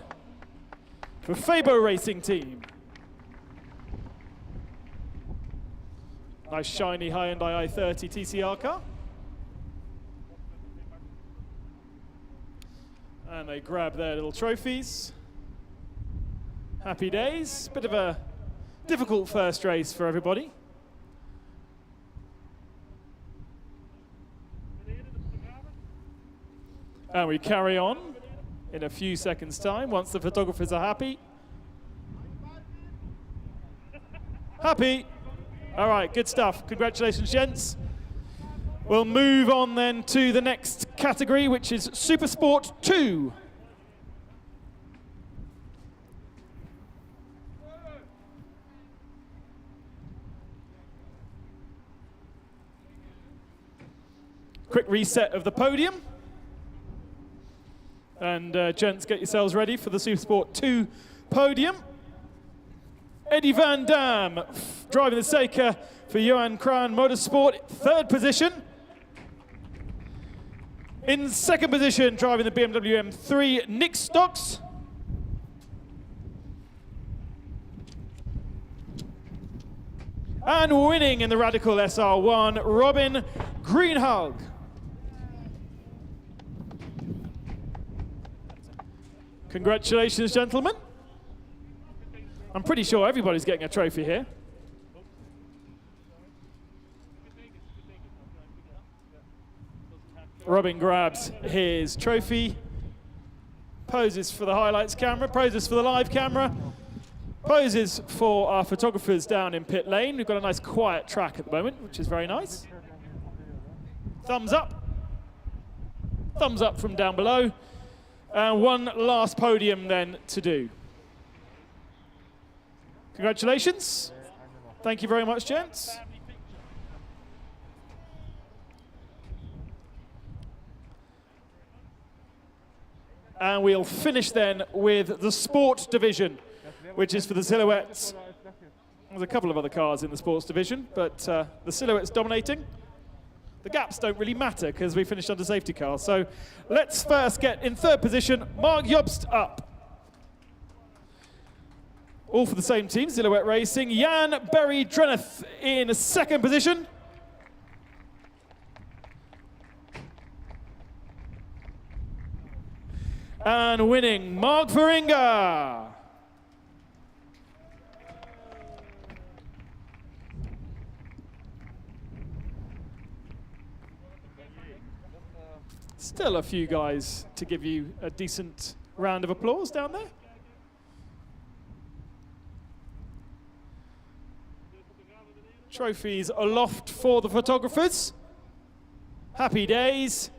for Fabo Racing Team. Nice shiny Hyundai i30 TCR car. And they grab their little trophies. Happy days. Bit of a difficult first race for everybody. And we carry on in a few seconds' time once the photographers are happy. Happy. All right, good stuff. Congratulations, gents. We'll move on then to the next category, which is Super Sport 2. Quick reset of the podium. And gents, get yourselves ready for the Super Sport 2 podium. Eddie Van Dam driving the Seeker for Johan Kran Motorsport, third position. In second position, driving the BMW M3, Nick Stocks. And winning in the Radical SR1, Robin Greenhug. Congratulations, gentlemen. I'm pretty sure everybody's getting a trophy here. Robin grabs his trophy, poses for the highlights camera, poses for the live camera, poses for our photographers down in pit lane. We've got a nice quiet track at the moment, which is very nice. Thumbs up. Thumbs up from down below. And one last podium then to do. Congratulations. Thank you very much, gents. And we'll finish then with the Sport division, which is for the Silhouettes. There's a couple of other cars in the Sports division, but the Silhouettes dominating. The gaps don't really matter because we finished under safety car. So let's first get in third position, Mark Jobst up. All for the same team, Silhouette Racing. Jan Berry Dreneth in second position. And winning, Mark Veringa. Still a few guys to give you a decent round of applause down there. Trophies aloft for the photographers. Happy days.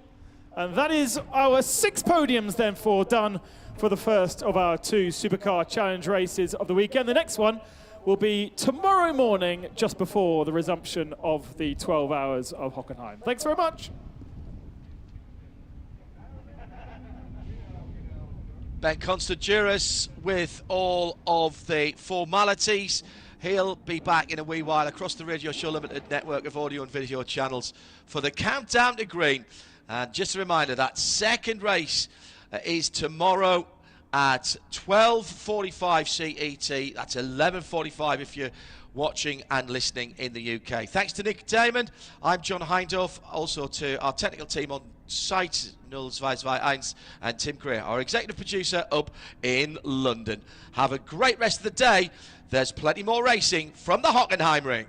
And that is our 6 podiums then done for the first of our 2 Supercar Challenge races of the weekend. The next one will be tomorrow morning, just before the resumption of the 12 hours of Hockenheim. Thanks very much. Ben Constanduras with all of the formalities. He'll be back in a wee while across the Radio Show Limited network of audio and video channels for the countdown to green. And just a reminder, that second race is tomorrow at 12:45 CET. That's 11:45 if you're watching and listening in the UK. Thanks to Nick Damon. I'm John Hindorf. Also to our technical team on site, 021, and Tim Greer, our executive producer up in London. Have a great rest of the day. There's plenty more racing from the Hockenheimring.